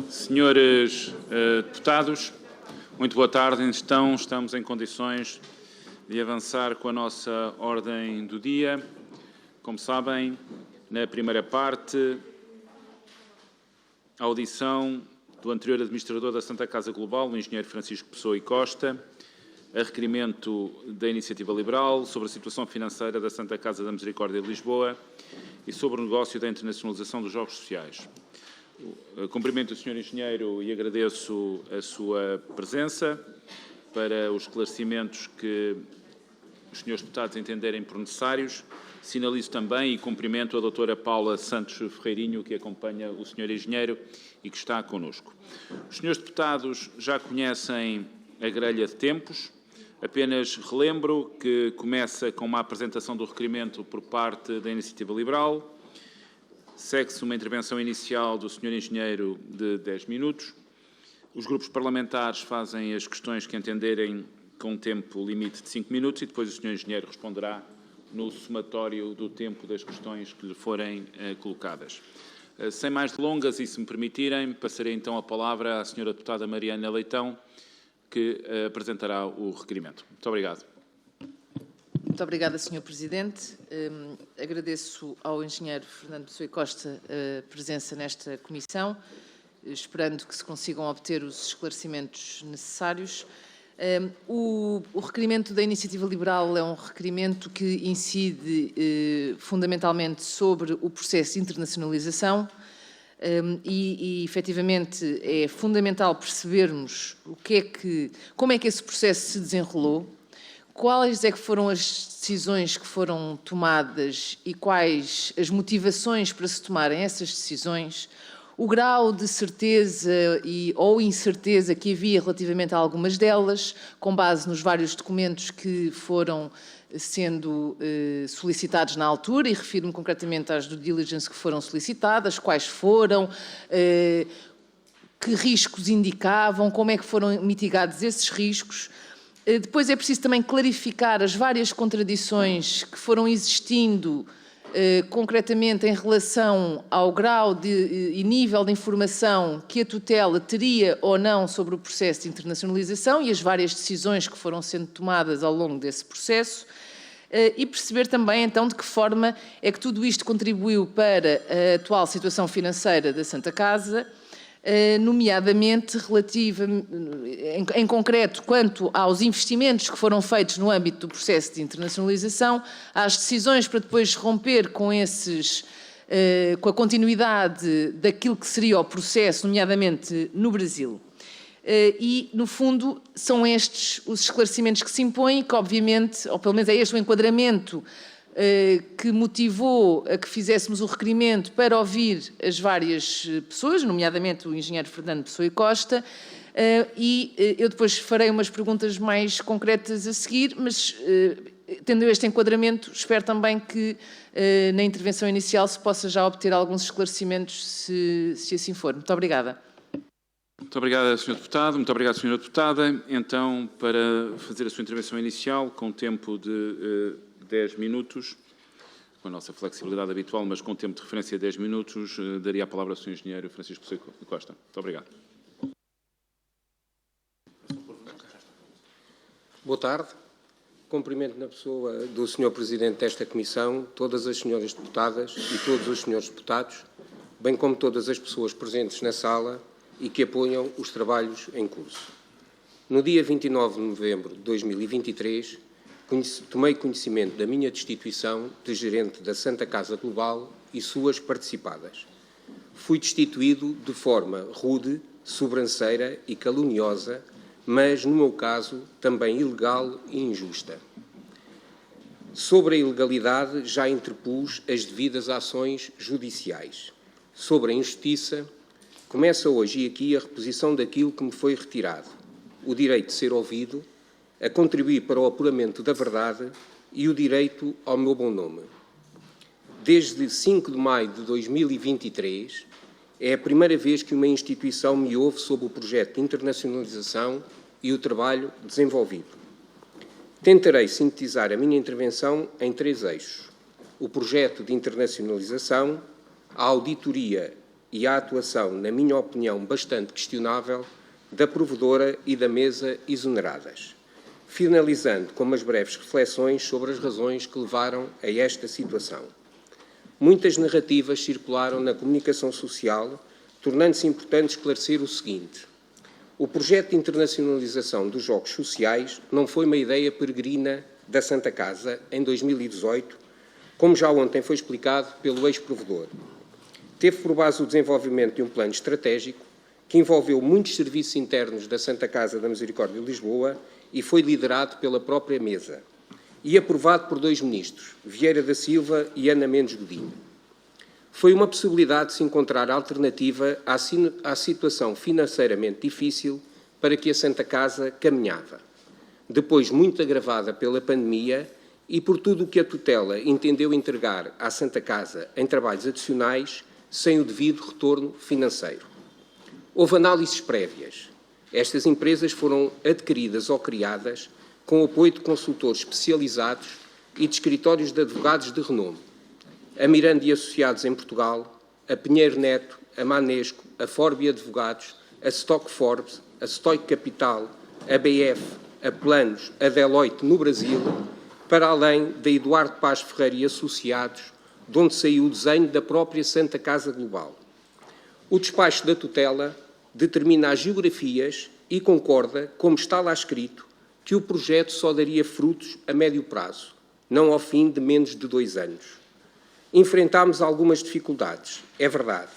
Senhores deputados, muito boa tarde. Então, estamos em condições de avançar com a nossa ordem do dia. Como sabem, na primeira parte, a audição do anterior administrador da Santa Casa Global, o engenheiro Francisco Pessoa e Costa, a requerimento da Iniciativa Liberal sobre a situação financeira da Santa Casa da Misericórdia de Lisboa e sobre o negócio da internacionalização dos Jogos Sociais. Cumprimento o Sr. Engenheiro e agradeço a sua presença para os esclarecimentos que os senhores deputados entenderem por necessários. Sinalizo também e cumprimento a doutora Paula Santos Ferreirinho, que acompanha o Sr. Engenheiro e que está connosco. Os senhores deputados já conhecem a grelha de tempos. Apenas relembro que começa com uma apresentação do requerimento por parte da Iniciativa Liberal. Segue-se uma intervenção inicial do Sr. Engenheiro de 10 minutos. Os grupos parlamentares fazem as questões que entenderem com um tempo limite de 5 minutos e depois o Sr. Engenheiro responderá no somatório do tempo das questões que lhe forem colocadas. Sem mais delongas e, se me permitirem, passarei então a palavra à Sra. Deputada Mariana Leitão, que apresentará o requerimento. Muito obrigado. Muito obrigada, Sr. Presidente. Agradeço ao engenheiro Fernando Pessoa e Costa a presença nesta comissão, esperando que se consigam obter os esclarecimentos necessários. O requerimento da Iniciativa Liberal é um requerimento que incide fundamentalmente sobre o processo de internacionalização e efetivamente, é fundamental percebermos como é que esse processo se desenrolou, quais é que foram as decisões que foram tomadas e quais as motivações para se tomarem essas decisões, o grau de certeza ou incerteza que havia relativamente a algumas delas, com base nos vários documentos que foram sendo solicitados na altura, e refiro-me concretamente às due diligence que foram solicitadas, quais foram, que riscos indicavam, como é que foram mitigados esses riscos. Depois é preciso também clarificar as várias contradições que foram existindo concretamente em relação ao grau e nível de informação que a tutela teria ou não sobre o processo de internacionalização e as várias decisões que foram sendo tomadas ao longo desse processo e perceber também então de que forma é que tudo isto contribuiu para a atual situação financeira da Santa Casa, nomeadamente em concreto quanto aos investimentos que foram feitos no âmbito do processo de internacionalização, às decisões para depois romper com a continuidade daquilo que seria o processo, nomeadamente no Brasil. E, no fundo, são estes os esclarecimentos que se impõem, que obviamente, ou pelo menos é este o enquadramento que motivou a que fizéssemos o requerimento para ouvir as várias pessoas, nomeadamente o engenheiro Fernando Pessoa e Costa, e eu depois farei umas perguntas mais concretas a seguir, mas tendo este enquadramento, espero também que na intervenção inicial se possa já obter alguns esclarecimentos, se assim for. Muito obrigada. Muito obrigado, Sr. Deputado. Muito obrigado, Sra. Deputada. Então, para fazer a sua intervenção inicial, com tempo de 10 minutos, com a nossa flexibilidade habitual, mas com tempo de referência de 10 minutos, daria a palavra ao Sr. Engenheiro Francisco Pessoa e Costa. Muito obrigado. Boa tarde. Cumprimento na pessoa do Sr. Presidente desta Comissão, todas as senhoras deputadas e todos os senhores deputados, bem como todas as pessoas presentes na sala e que apoiam os trabalhos em curso. No dia 29 de novembro de 2023, tomei conhecimento da minha destituição de gerente da Santa Casa Global e suas participadas. Fui destituído de forma rude, sobranceira e caluniosa, mas, no meu caso, também ilegal e injusta. Sobre a ilegalidade, já interpus as devidas ações judiciais. Sobre a injustiça, começa hoje e aqui a reposição daquilo que me foi retirado, o direito de ser ouvido, a contribuir para o apuramento da verdade e o direito ao meu bom nome. Desde 5 de maio de 2023, é a primeira vez que uma instituição me ouve sobre o projeto de internacionalização e o trabalho desenvolvido. Tentarei sintetizar a minha intervenção em 3 eixos: o projeto de internacionalização, a auditoria e à atuação, na minha opinião, bastante questionável, da provedora e da mesa exoneradas. Finalizando com umas breves reflexões sobre as razões que levaram a esta situação. Muitas narrativas circularam na comunicação social, tornando-se importante esclarecer o seguinte: o projeto de internacionalização dos Jogos Sociais não foi uma ideia peregrina da Santa Casa em 2018, como já ontem foi explicado pelo ex-provedor. Teve por base o desenvolvimento de um plano estratégico que envolveu muitos serviços internos da Santa Casa da Misericórdia de Lisboa e foi liderado pela própria mesa e aprovado por 2 ministros, Vieira da Silva e Ana Mendes Godinho. Foi uma possibilidade de se encontrar alternativa à situação financeiramente difícil para que a Santa Casa caminhava, depois muito agravada pela pandemia e por tudo o que a tutela entendeu entregar à Santa Casa em trabalhos adicionais sem o devido retorno financeiro. Houve análises prévias. Estas empresas foram adquiridas ou criadas com o apoio de consultores especializados e de escritórios de advogados de renome. A Miranda e Associados em Portugal, a Pinheiro Neto, a Manesco, a Forbi Advogados, a Stock Forbes, a Stoic Capital, a BF, a Planos, a Deloitte no Brasil, para além da Eduardo Paz Ferreira e Associados, de onde saiu o desenho da própria Santa Casa Global. O despacho da tutela determina as geografias e concorda, como está lá escrito, que o projeto só daria frutos a médio prazo, não ao fim de menos de 2 anos. Enfrentámos algumas dificuldades, é verdade.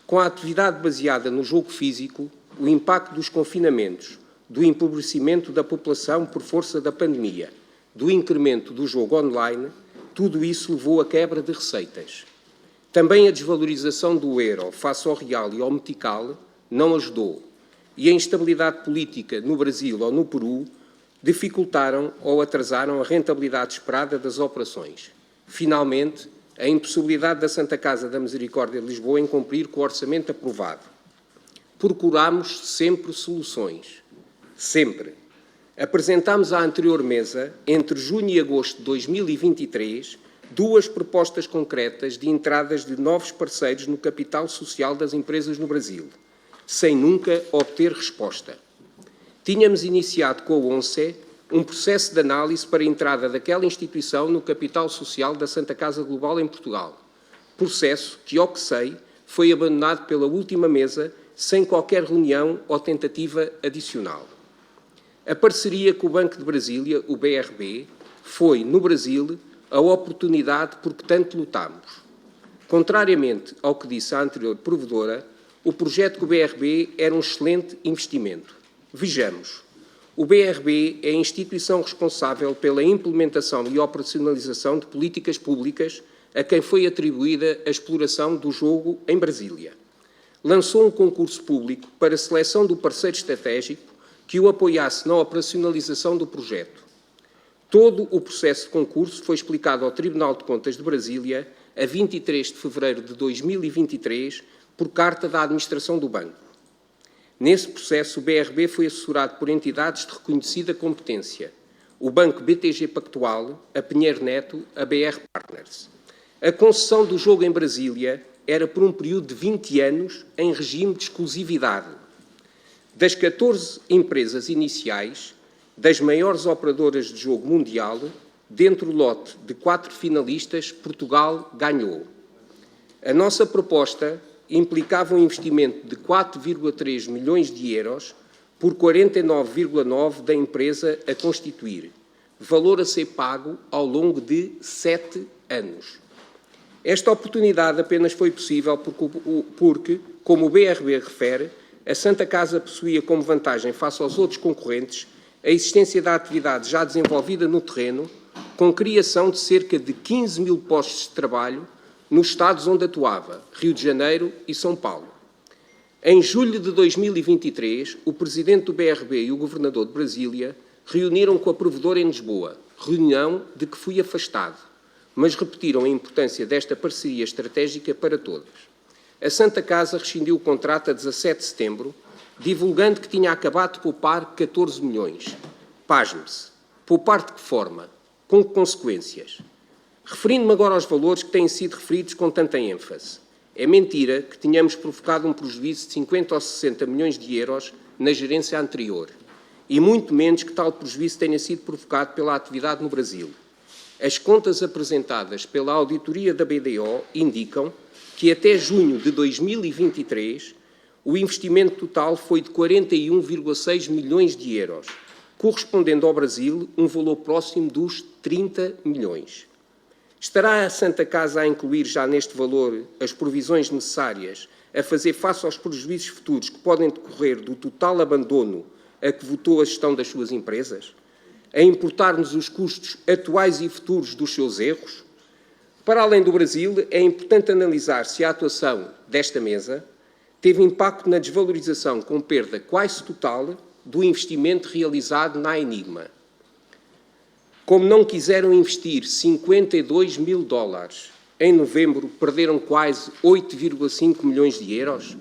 Com a atividade baseada no jogo físico, o impacto dos confinamentos, do empobrecimento da população por força da pandemia, do incremento do jogo online, tudo isso levou à quebra de receitas. Também a desvalorização do euro face ao real e ao metical não ajudou, e a instabilidade política no Brasil ou no Peru dificultaram ou atrasaram a rentabilidade esperada das operações. Finalmente, a impossibilidade da Santa Casa da Misericórdia de Lisboa em cumprir com o orçamento aprovado. Procurámos sempre soluções. Sempre. Apresentámos à anterior mesa, entre junho e agosto de 2023, 2 propostas concretas de entradas de novos parceiros no capital social das empresas no Brasil, sem nunca obter resposta. Tínhamos iniciado com a ONCE um processo de análise para a entrada daquela instituição no capital social da Santa Casa Global em Portugal. Processo que, ao que sei, foi abandonado pela última mesa sem qualquer reunião ou tentativa adicional. A parceria com o Banco de Brasília, o BRB, foi, no Brasil, a oportunidade por que tanto lutámos. Contrariamente ao que disse a anterior provedora, o projeto com o BRB era um excelente investimento. Vejamos, o BRB é a instituição responsável pela implementação e operacionalização de políticas públicas a quem foi atribuída a exploração do jogo em Brasília. Lançou um concurso público para a seleção do parceiro estratégico que o apoiasse na operacionalização do projeto. Todo o processo de concurso foi explicado ao Tribunal de Contas de Brasília a 23 de fevereiro de 2023 por carta da administração do banco. Nesse processo, o BRB foi assessorado por entidades de reconhecida competência, o Banco BTG Pactual, a Pinheiro Neto, a BR Partners. A concessão do jogo em Brasília era por um período de 20 anos em regime de exclusividade. Das 14 empresas iniciais, das maiores operadoras de jogo mundial, dentro do lote de 4 finalistas, Portugal ganhou. A nossa proposta implicava um investimento de 4,3 milhões de euros por 49,9 da empresa a constituir, valor a ser pago ao longo de 7 anos. Esta oportunidade apenas foi possível porque, como o BRB refere, a Santa Casa possuía como vantagem face aos outros concorrentes a existência da atividade já desenvolvida no terreno, com criação de cerca de 15 mil postos de trabalho nos estados onde atuava, Rio de Janeiro e São Paulo. Em julho de 2023, o presidente do BRB e o governador de Brasília reuniram com a provedora em Lisboa, reunião de que fui afastado, mas repetiram a importância desta parceria estratégica para todos. A Santa Casa rescindiu o contrato a 17 de setembro, divulgando que tinha acabado de poupar 14 milhões. Pasme-se. Poupar de que forma? Com que consequências? Referindo-me agora aos valores que têm sido referidos com tanta ênfase. É mentira que tínhamos provocado um prejuízo de 50 ou 60 milhões de euros na gerência anterior, e muito menos que tal prejuízo tenha sido provocado pela atividade no Brasil. As contas apresentadas pela auditoria da BDO indicam que até junho de 2023 o investimento total foi de 41,6 milhões de euros, correspondendo ao Brasil um valor próximo dos 30 milhões. Estará a Santa Casa a incluir já neste valor as provisões necessárias a fazer face aos prejuízos futuros que podem decorrer do total abandono a que votou a gestão das suas empresas? A importar-nos os custos atuais e futuros dos seus erros? Para além do Brasil, é importante analisar se a atuação desta mesa teve impacto na desvalorização com perda quase total do investimento realizado na Enigma. Como não quiseram investir 52 mil dólares, em novembro perderam quase 8,5 milhões de euros?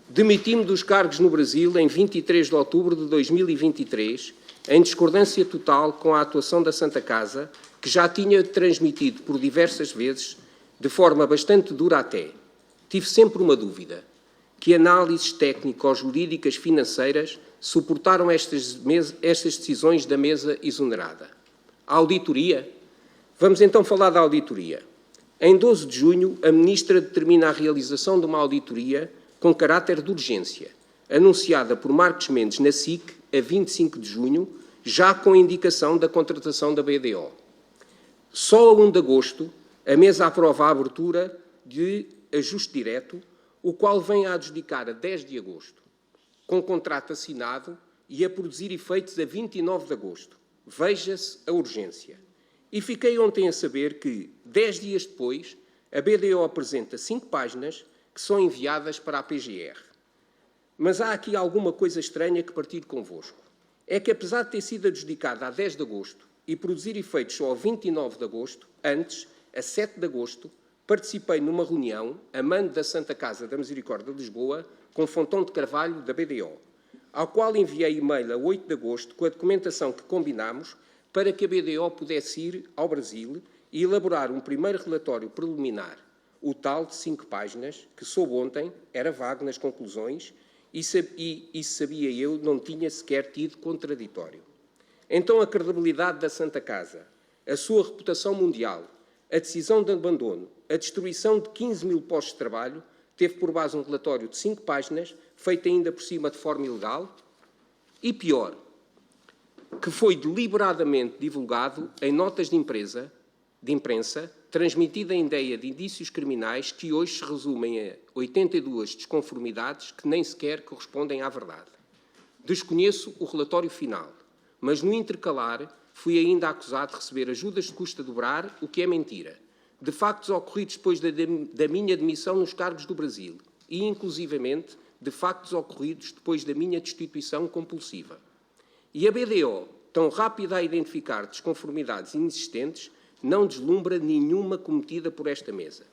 Demiti-me dos cargos no Brasil em 23 de outubro de 2023, em discordância total com a atuação da Santa Casa, que já tinha transmitido por diversas vezes, de forma bastante dura até. Tive sempre uma dúvida: que análises técnico-jurídicas financeiras suportaram estas decisões da mesa exonerada? A auditoria? Vamos então falar da auditoria. Em 12 de junho, a Ministra determina a realização de uma auditoria com caráter de urgência, anunciada por Marcos Mendes na SIC a 25 de junho, já com a indicação da contratação da BDO. Só a 1 de agosto, a mesa aprova a abertura de ajuste direto, o qual vem a adjudicar a 10 de agosto, com contrato assinado e a produzir efeitos a 29 de agosto. Veja-se a urgência. E fiquei ontem a saber que, 10 dias depois, a BDO apresenta 5 páginas que são enviadas para a PGR. Mas há aqui alguma coisa estranha que partilho convosco. É que, apesar de ter sido adjudicada a 10 de agosto e produzir efeitos só a 29 de agosto, antes, a 7 de agosto, participei numa reunião, a mando da Santa Casa da Misericórdia de Lisboa, com Fontão de Carvalho, da BDO, ao qual enviei e-mail a 8 de agosto com a documentação que combinámos para que a BDO pudesse ir ao Brasil e elaborar um primeiro relatório preliminar, o tal de 5 páginas, que soube ontem, era vago nas conclusões e sabia eu, não tinha sequer tido contraditório. Então a credibilidade da Santa Casa, a sua reputação mundial, a decisão de abandono, a destruição de 15 mil postos de trabalho, teve por base um relatório de 5 páginas, feito ainda por cima de forma ilegal, e pior, que foi deliberadamente divulgado em notas de imprensa, transmitida em ideia de indícios criminais que hoje se resumem a 82 desconformidades que nem sequer correspondem à verdade. Desconheço o relatório final, mas no intercalar fui ainda acusado de receber ajudas de custo a dobrar, o que é mentira, de factos ocorridos depois da minha demissão nos cargos do Brasil e, inclusivamente, de factos ocorridos depois da minha destituição compulsiva. E a BDO, tão rápida a identificar desconformidades inexistentes, não deslumbra nenhuma cometida por esta mesa.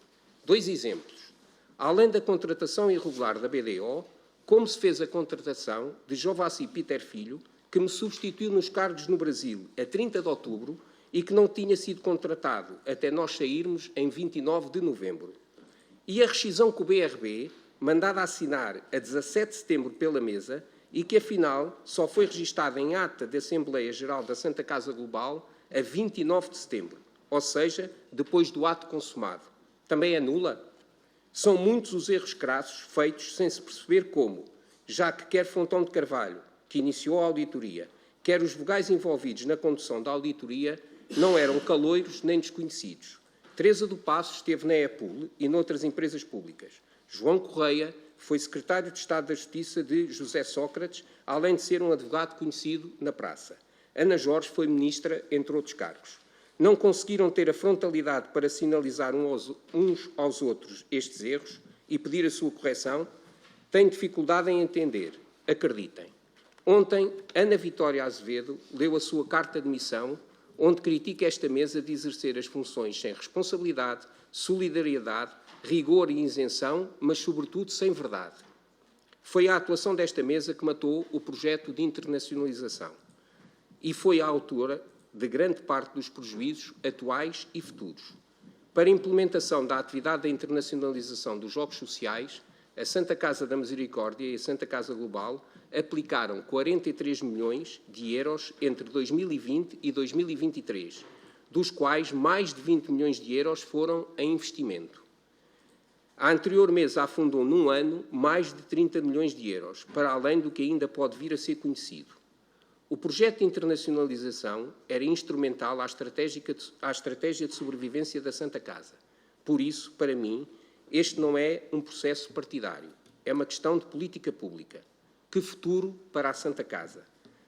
2 exemplos. Além da contratação irregular da BDO, como se fez a contratação de Jovassi Peter Filho, que me substituiu nos cargos no Brasil a 30 de outubro e que não tinha sido contratado até nós sairmos em 29 de novembro. E a rescisão com o BRB, mandada assinar a 17 de setembro pela mesa e que, afinal, só foi registada em ata da Assembleia Geral da Santa Casa Global a 29 de setembro, ou seja, depois do ato consumado. Também é nula? São muitos os erros crassos feitos sem se perceber como, já que quer Fontão de Carvalho, que iniciou a auditoria, quer os vogais envolvidos na condução da auditoria, não eram caloiros nem desconhecidos. Teresa do Passo esteve na EPUL e noutras empresas públicas. João Correia foi secretário de Estado da Justiça de José Sócrates, além de ser um advogado conhecido na praça. Ana Jorge foi ministra, entre outros cargos. Não conseguiram ter a frontalidade para sinalizar uns aos outros estes erros e pedir a sua correção? Tenho dificuldade em entender. Acreditem. Ontem, Ana Vitória Azevedo leu a sua carta de missão, onde critica esta mesa de exercer as funções sem responsabilidade, solidariedade, rigor e isenção, mas, sobretudo, sem verdade. Foi a atuação desta mesa que matou o projeto de internacionalização e foi a autora de grande parte dos prejuízos atuais e futuros. Para a implementação da atividade da internacionalização dos Jogos Sociais, a Santa Casa da Misericórdia e a Santa Casa Global aplicaram 43 milhões de euros entre 2020 e 2023, dos quais mais de 20 milhões de euros foram em investimento. A anterior mesa afundou num ano mais de 30 milhões de euros, para além do que ainda pode vir a ser conhecido. O projeto de internacionalização era instrumental à estratégia de sobrevivência da Santa Casa. Por isso, para mim, este não é um processo partidário, é uma questão de política pública. Que futuro para a Santa Casa?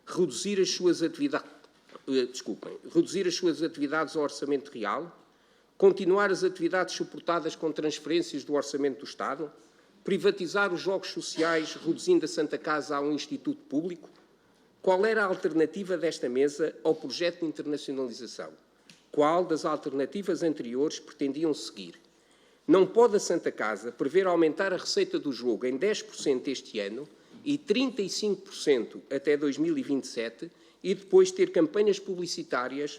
Reduzir as suas atividades ao orçamento real? Continuar as atividades suportadas com transferências do orçamento do Estado? Privatizar os Jogos Sociais, reduzindo a Santa Casa a um instituto público? Qual era a alternativa desta mesa ao projeto de internacionalização? Qual das alternativas anteriores pretendiam seguir? Não pode a Santa Casa prever aumentar a receita do jogo em 10% este ano e 35% até 2027 e depois ter campanhas publicitárias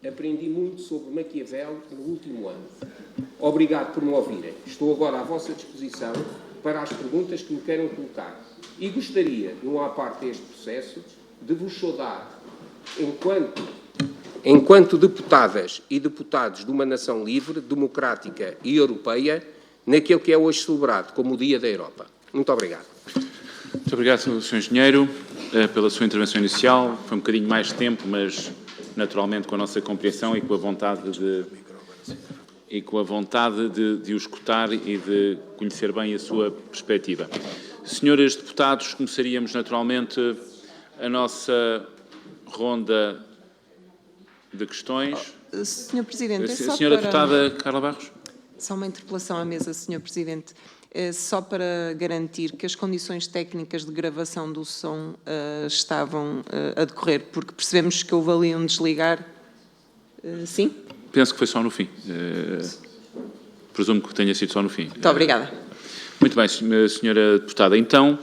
Aprendi muito sobre Maquiavel no último ano. Obrigado por me ouvirem. Estou agora à vossa disposição para as perguntas que me queiram colocar. E gostaria, não há parte deste processo, de vos saudar, enquanto deputadas e deputados de uma nação livre, democrática e europeia, naquele que é hoje celebrado como o Dia da Europa. Muito obrigado. Muito obrigado, Sr. Engenheiro, pela sua intervenção inicial. Foi um bocadinho mais de tempo, mas naturalmente com a nossa compreensão e com a vontade de o escutar e de conhecer bem a sua perspectiva. Senhores deputados, começaríamos naturalmente a nossa ronda de questões. Sr. Presidente, Senhora deputada Carla Barros. Só uma interpelação à mesa, Sr. Presidente. Só para garantir que as condições técnicas de gravação do som estavam a decorrer, porque percebemos que houve ali um desligar. Sim? Penso que foi só no fim. Presumo que tenha sido só no fim. Muito obrigada. Muito bem, senhora deputada. Então,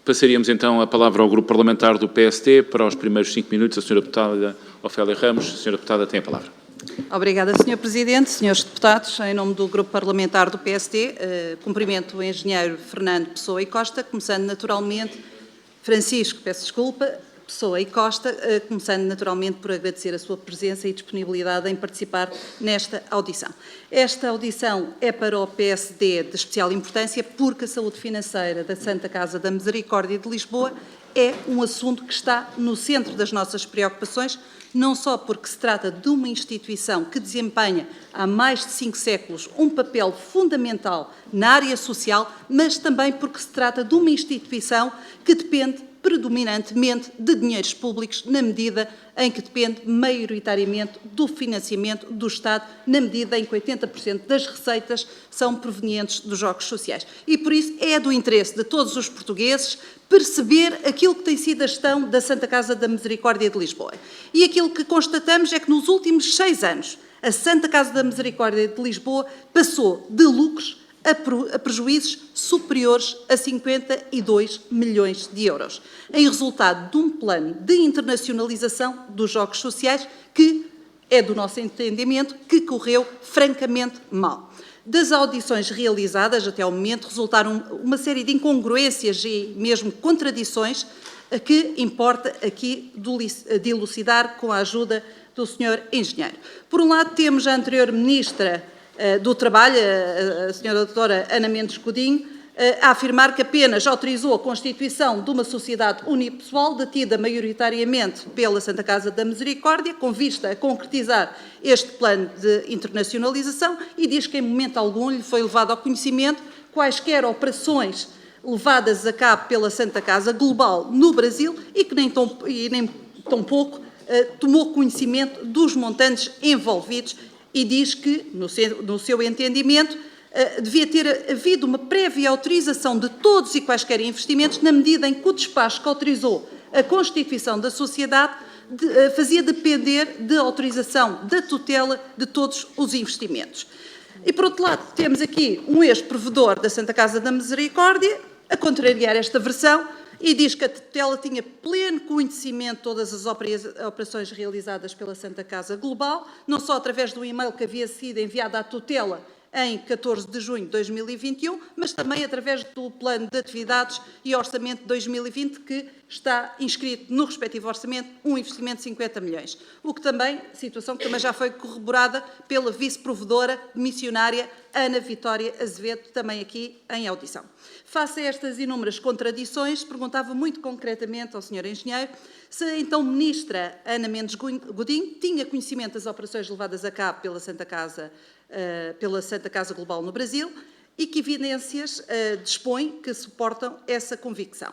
passaríamos então a palavra ao Grupo Parlamentar do PSD para os primeiros 5 minutos. A senhora deputada Ofélia Ramos. A senhora deputada tem a palavra. Obrigada, Sr. Presidente. Senhores deputados, em nome do Grupo Parlamentar do PSD, cumprimento o engenheiro Fernando Pessoa e Costa, começando naturalmente, Pessoa e Costa, começando naturalmente por agradecer a sua presença e disponibilidade em participar nesta audição. Esta audição é para o PSD de especial importância porque a saúde financeira da Santa Casa da Misericórdia de Lisboa é um assunto que está no centro das nossas preocupações, não só porque se trata de uma instituição que desempenha há mais de 5 séculos um papel fundamental na área social, mas também porque se trata de uma instituição que depende predominantemente de dinheiros públicos, na medida em que depende maioritariamente do financiamento do Estado, na medida em que 80% das receitas são provenientes dos Jogos Sociais. E por isso é do interesse de todos os portugueses perceber aquilo que tem sido a gestão da Santa Casa da Misericórdia de Lisboa. E aquilo que constatamos é que nos últimos 6 anos a Santa Casa da Misericórdia de Lisboa passou de lucros a prejuízos superiores a 52 milhões de euros, em resultado de um plano de internacionalização dos Jogos Sociais que é do nosso entendimento que correu francamente mal. Das audições realizadas até ao momento resultaram uma série de incongruências e mesmo contradições que importa aqui dilucidar com a ajuda do Sr. Engenheiro. Por um lado temos a anterior Ministra do Trabalho, a Sra. Doutora Ana Mendes Godinho, a afirmar que apenas autorizou a constituição de uma sociedade unipessoal detida maioritariamente pela Santa Casa da Misericórdia, com vista a concretizar este plano de internacionalização, e diz que em momento algum lhe foi levado ao conhecimento quaisquer operações levadas a cabo pela Santa Casa Global no Brasil e que nem tão pouco tomou conhecimento dos montantes envolvidos, e diz que, no seu entendimento, devia ter havido uma prévia autorização de todos e quaisquer investimentos, na medida em que o despacho que autorizou a constituição da sociedade fazia depender de autorização da tutela de todos os investimentos. E, por outro lado, temos aqui um ex-provedor da Santa Casa da Misericórdia a contrariar esta versão e diz que a tutela tinha pleno conhecimento de todas as operações realizadas pela Santa Casa Global, não só através do e-mail que havia sido enviado à tutela em 14 de junho de 2021, mas também através do Plano de Atividades e Orçamento de 2020, que está inscrito no respectivo orçamento um investimento de 50 milhões. Situação que também já foi corroborada pela vice-provedora missionária Ana Vitória Azevedo, também aqui em audição. Face a estas inúmeras contradições, perguntava muito concretamente ao Sr. Engenheiro se a então Ministra Ana Mendes Godinho tinha conhecimento das operações levadas a cabo pela Santa Casa Global no Brasil e que evidências dispõe que suportam essa convicção.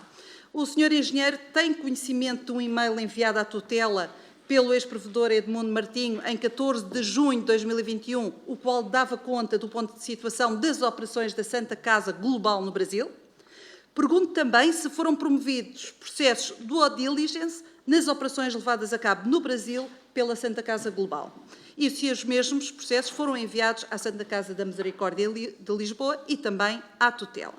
O Sr. Engenheiro tem conhecimento de um e-mail enviado à tutela pelo ex-provedor Edmundo Martinho em 14 de junho de 2021, o qual dava conta do ponto de situação das operações da Santa Casa Global no Brasil. Pergunto também se foram promovidos processos de due diligence nas operações levadas a cabo no Brasil pela Santa Casa Global e se os mesmos processos foram enviados à Santa Casa da Misericórdia de Lisboa e também à tutela.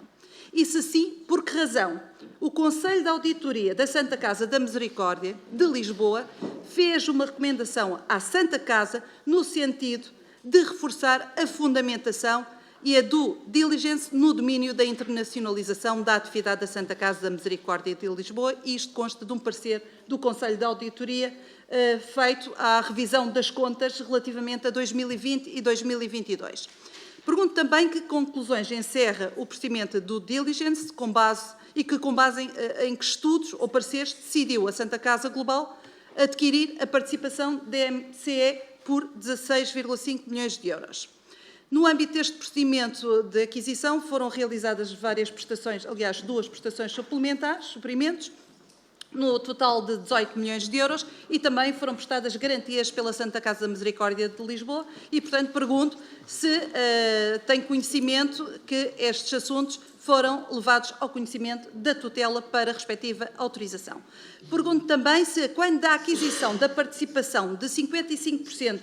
E se sim, por que razão o Conselho de Auditoria da Santa Casa da Misericórdia de Lisboa fez uma recomendação à Santa Casa no sentido de reforçar a fundamentação e a due diligence no domínio da internacionalização da atividade da Santa Casa da Misericórdia de Lisboa, e isto consta de um parecer do Conselho de Auditoria feito à revisão das contas relativamente a 2020 e 2022. Pergunto também que conclusões encerra o procedimento do diligence com base em que estudos ou pareceres decidiu a Santa Casa Global adquirir a participação da MCE por 16,5 milhões de euros. No âmbito deste procedimento de aquisição foram realizadas várias prestações, aliás, 2 prestações suplementares, suprimentos, no total de 18 milhões de euros, e também foram prestadas garantias pela Santa Casa da Misericórdia de Lisboa e, portanto, pergunto se tem conhecimento que estes assuntos foram levados ao conhecimento da tutela para a respectiva autorização. Pergunto também se, quando da aquisição da participação de 55%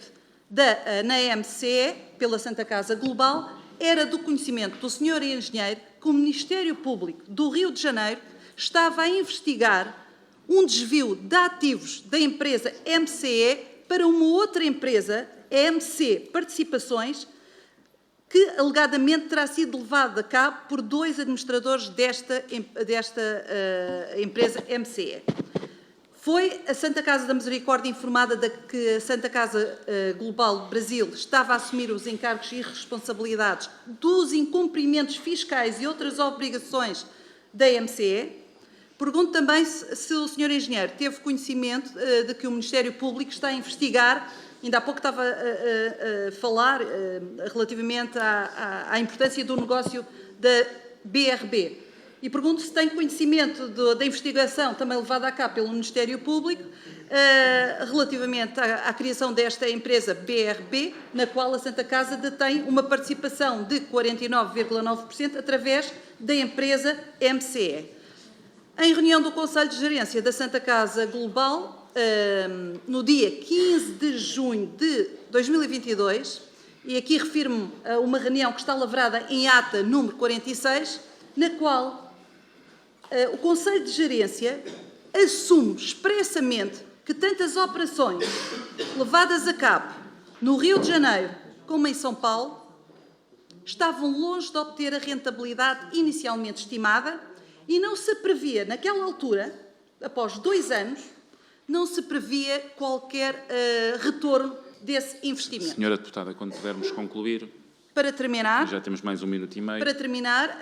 na MCE pela Santa Casa Global, era do conhecimento do Sr. Engenheiro que o Ministério Público do Rio de Janeiro estava a investigar um desvio de ativos da empresa MCE para uma outra empresa, MC Participações, que alegadamente terá sido levado a cabo por 2 administradores desta empresa MCE. Foi a Santa Casa da Misericórdia informada de que a Santa Casa Global Brasil estava a assumir os encargos e responsabilidades dos incumprimentos fiscais e outras obrigações da MCE. Pergunto também se o Sr. Engenheiro teve conhecimento de que o Ministério Público está a investigar, ainda há pouco estava a falar relativamente à importância do negócio da BRB. E pergunto se tem conhecimento da investigação também levada a cabo pelo Ministério Público relativamente à criação desta empresa BRB, na qual a Santa Casa detém uma participação de 49,9% através da empresa MCE. Em reunião do Conselho de Gerência da Santa Casa Global, no dia 15 de junho de 2022, e aqui refiro-me a uma reunião que está lavrada em ata número 46, na qual o Conselho de Gerência assume expressamente que tantas operações levadas a cabo no Rio de Janeiro como em São Paulo estavam longe de obter a rentabilidade inicialmente estimada e não se previa, naquela altura, após 2 anos, não se previa qualquer retorno desse investimento. Senhora Deputada, quando pudermos concluir. Para terminar. Já temos mais 1 minuto e meio. Para terminar,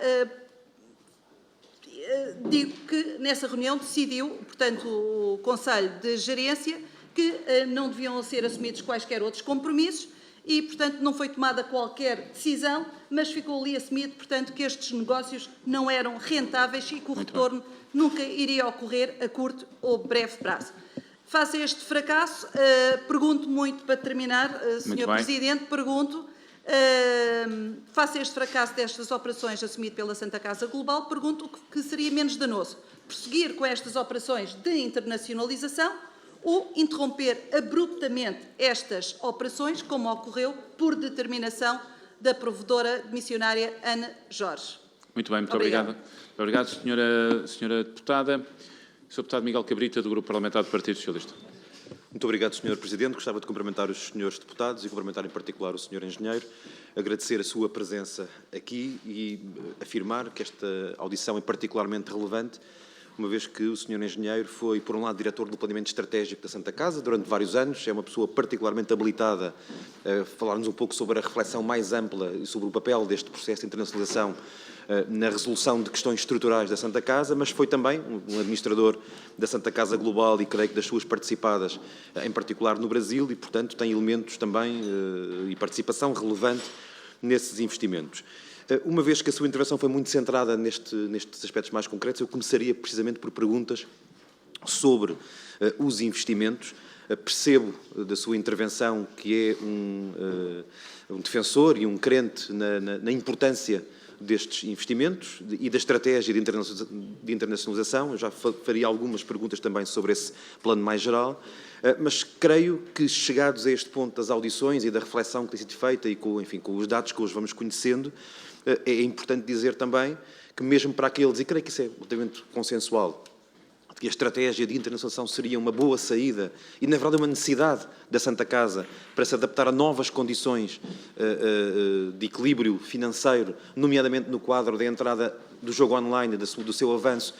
digo que nessa reunião decidiu, portanto, o Conselho de Gerência, que não deviam ser assumidos quaisquer outros compromissos e, portanto, não foi tomada qualquer decisão, mas ficou ali assumido, portanto, que estes negócios não eram rentáveis e que o retorno nunca iria ocorrer a curto ou breve prazo. Face a este fracasso, pergunto muito, para terminar, Sr. Presidente, pergunto, face a este fracasso destas operações assumido pela Santa Casa Global, pergunto o que seria menos danoso, prosseguir com estas operações de internacionalização ou interromper abruptamente estas operações, como ocorreu por determinação da provedora missionária Ana Jorge. Muito bem, muito obrigado. Muito obrigado, senhora deputada. Sr. Deputado Miguel Cabrita, do Grupo Parlamentar do Partido Socialista. Muito obrigado, Sr. Presidente. Gostava de cumprimentar os senhores deputados e cumprimentar em particular o Sr. Engenheiro, agradecer a sua presença aqui e afirmar que esta audição é particularmente relevante, uma vez que o Sr. Engenheiro foi, por um lado, diretor do planeamento estratégico da Santa Casa durante vários anos, é uma pessoa particularmente habilitada a falar-nos um pouco sobre a reflexão mais ampla e sobre o papel deste processo de internacionalização na resolução de questões estruturais da Santa Casa, mas foi também um administrador da Santa Casa Global e creio que das suas participadas, em particular no Brasil, e, portanto, tem elementos também e participação relevante nesses investimentos. Uma vez que a sua intervenção foi muito centrada nestes aspectos mais concretos, eu começaria precisamente por perguntas sobre os investimentos. Percebo da sua intervenção que é um defensor e um crente na importância destes investimentos e da estratégia de internacionalização. Eu já faria algumas perguntas também sobre esse plano mais geral, mas creio que, chegados a este ponto das audições e da reflexão que tem sido feita e com os dados que hoje vamos conhecendo, é importante dizer também que, mesmo para aqueles, e creio que isso é relativamente consensual, que a estratégia de internacionalização seria uma boa saída e, na verdade, uma necessidade da Santa Casa para se adaptar a novas condições de equilíbrio financeiro, nomeadamente no quadro da entrada do jogo online, do seu avanço,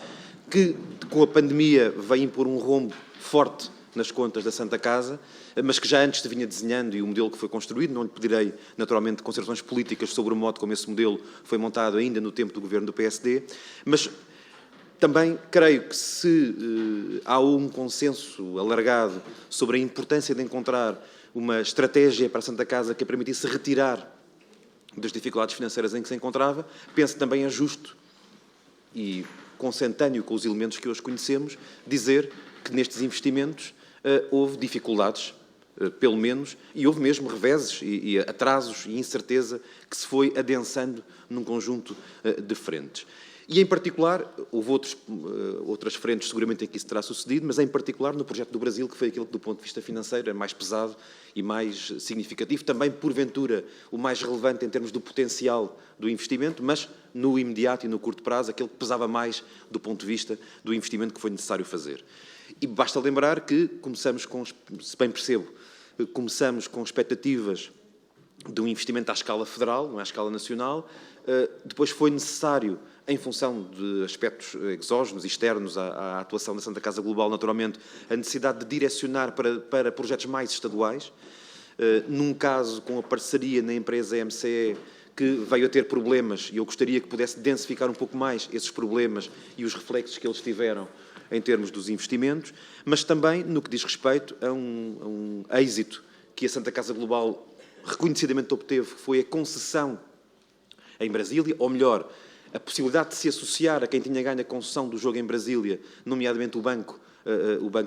que, com a pandemia, veio impor um rombo forte nas contas da Santa Casa, mas que já antes se vinha desenhando e o modelo que foi construído. Não lhe pedirei, naturalmente, considerações políticas sobre o modo como esse modelo foi montado ainda no tempo do governo do PSD, mas também creio que, se há um consenso alargado sobre a importância de encontrar uma estratégia para a Santa Casa que a permitisse retirar das dificuldades financeiras em que se encontrava, penso também é justo e consentâneo com os elementos que hoje conhecemos, dizer que nestes investimentos houve dificuldades, pelo menos, e houve mesmo reveses e atrasos e incerteza que se foi adensando num conjunto de frentes. E, em particular, houve outras frentes seguramente em que isso terá sucedido, mas em particular no projeto do Brasil, que foi aquele que, do ponto de vista financeiro, é mais pesado e mais significativo, também, porventura, o mais relevante em termos do potencial do investimento, mas no imediato e no curto prazo, aquele que pesava mais do ponto de vista do investimento que foi necessário fazer. E basta lembrar que começamos com, se bem percebo, começamos com expectativas de um investimento à escala federal, não é à escala nacional, depois foi necessário, em função de aspectos exógenos e externos à atuação da Santa Casa Global, naturalmente, a necessidade de direcionar para projetos mais estaduais, num caso com a parceria na empresa MCE, que veio a ter problemas, e eu gostaria que pudesse densificar um pouco mais esses problemas e os reflexos que eles tiveram em termos dos investimentos, mas também no que diz respeito a um êxito que a Santa Casa Global reconhecidamente obteve, que foi a concessão em Brasília, ou melhor, a possibilidade de se associar a quem tinha ganho a concessão do jogo em Brasília, nomeadamente o Banco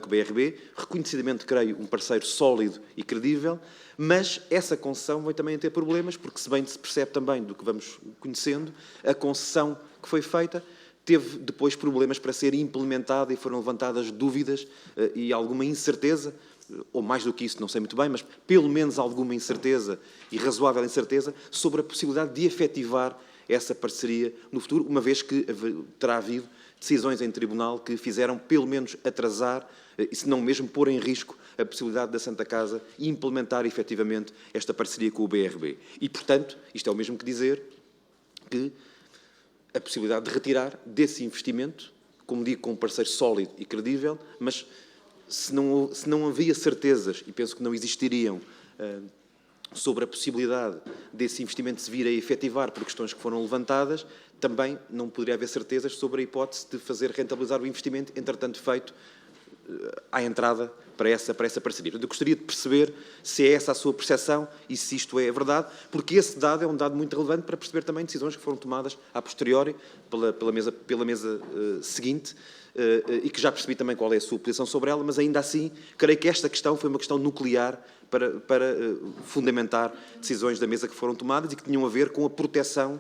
BRB, reconhecidamente, creio, um parceiro sólido e credível, mas essa concessão vai também ter problemas, porque, se bem se percebe também do que vamos conhecendo, a concessão que foi feita teve depois problemas para ser implementada e foram levantadas dúvidas e alguma incerteza, ou mais do que isso, não sei muito bem, mas pelo menos alguma incerteza e razoável incerteza sobre a possibilidade de efetivar essa parceria no futuro, uma vez que terá havido decisões em tribunal que fizeram pelo menos atrasar, e se não mesmo pôr em risco, a possibilidade da Santa Casa implementar efetivamente esta parceria com o BRB. E, portanto, isto é o mesmo que dizer que a possibilidade de retirar desse investimento, como digo, com um parceiro sólido e credível, mas se não havia certezas, e penso que não existiriam, sobre a possibilidade desse investimento se vir a efetivar por questões que foram levantadas, também não poderia haver certezas sobre a hipótese de fazer rentabilizar o investimento, entretanto feito à entrada para essa parceria. Eu gostaria de perceber se é essa a sua percepção e se isto é verdade, porque esse dado é um dado muito relevante para perceber também decisões que foram tomadas a posteriori pela mesa seguinte, e que já percebi também qual é a sua posição sobre ela, mas ainda assim creio que esta questão foi uma questão nuclear para fundamentar decisões da mesa que foram tomadas e que tinham a ver com a proteção,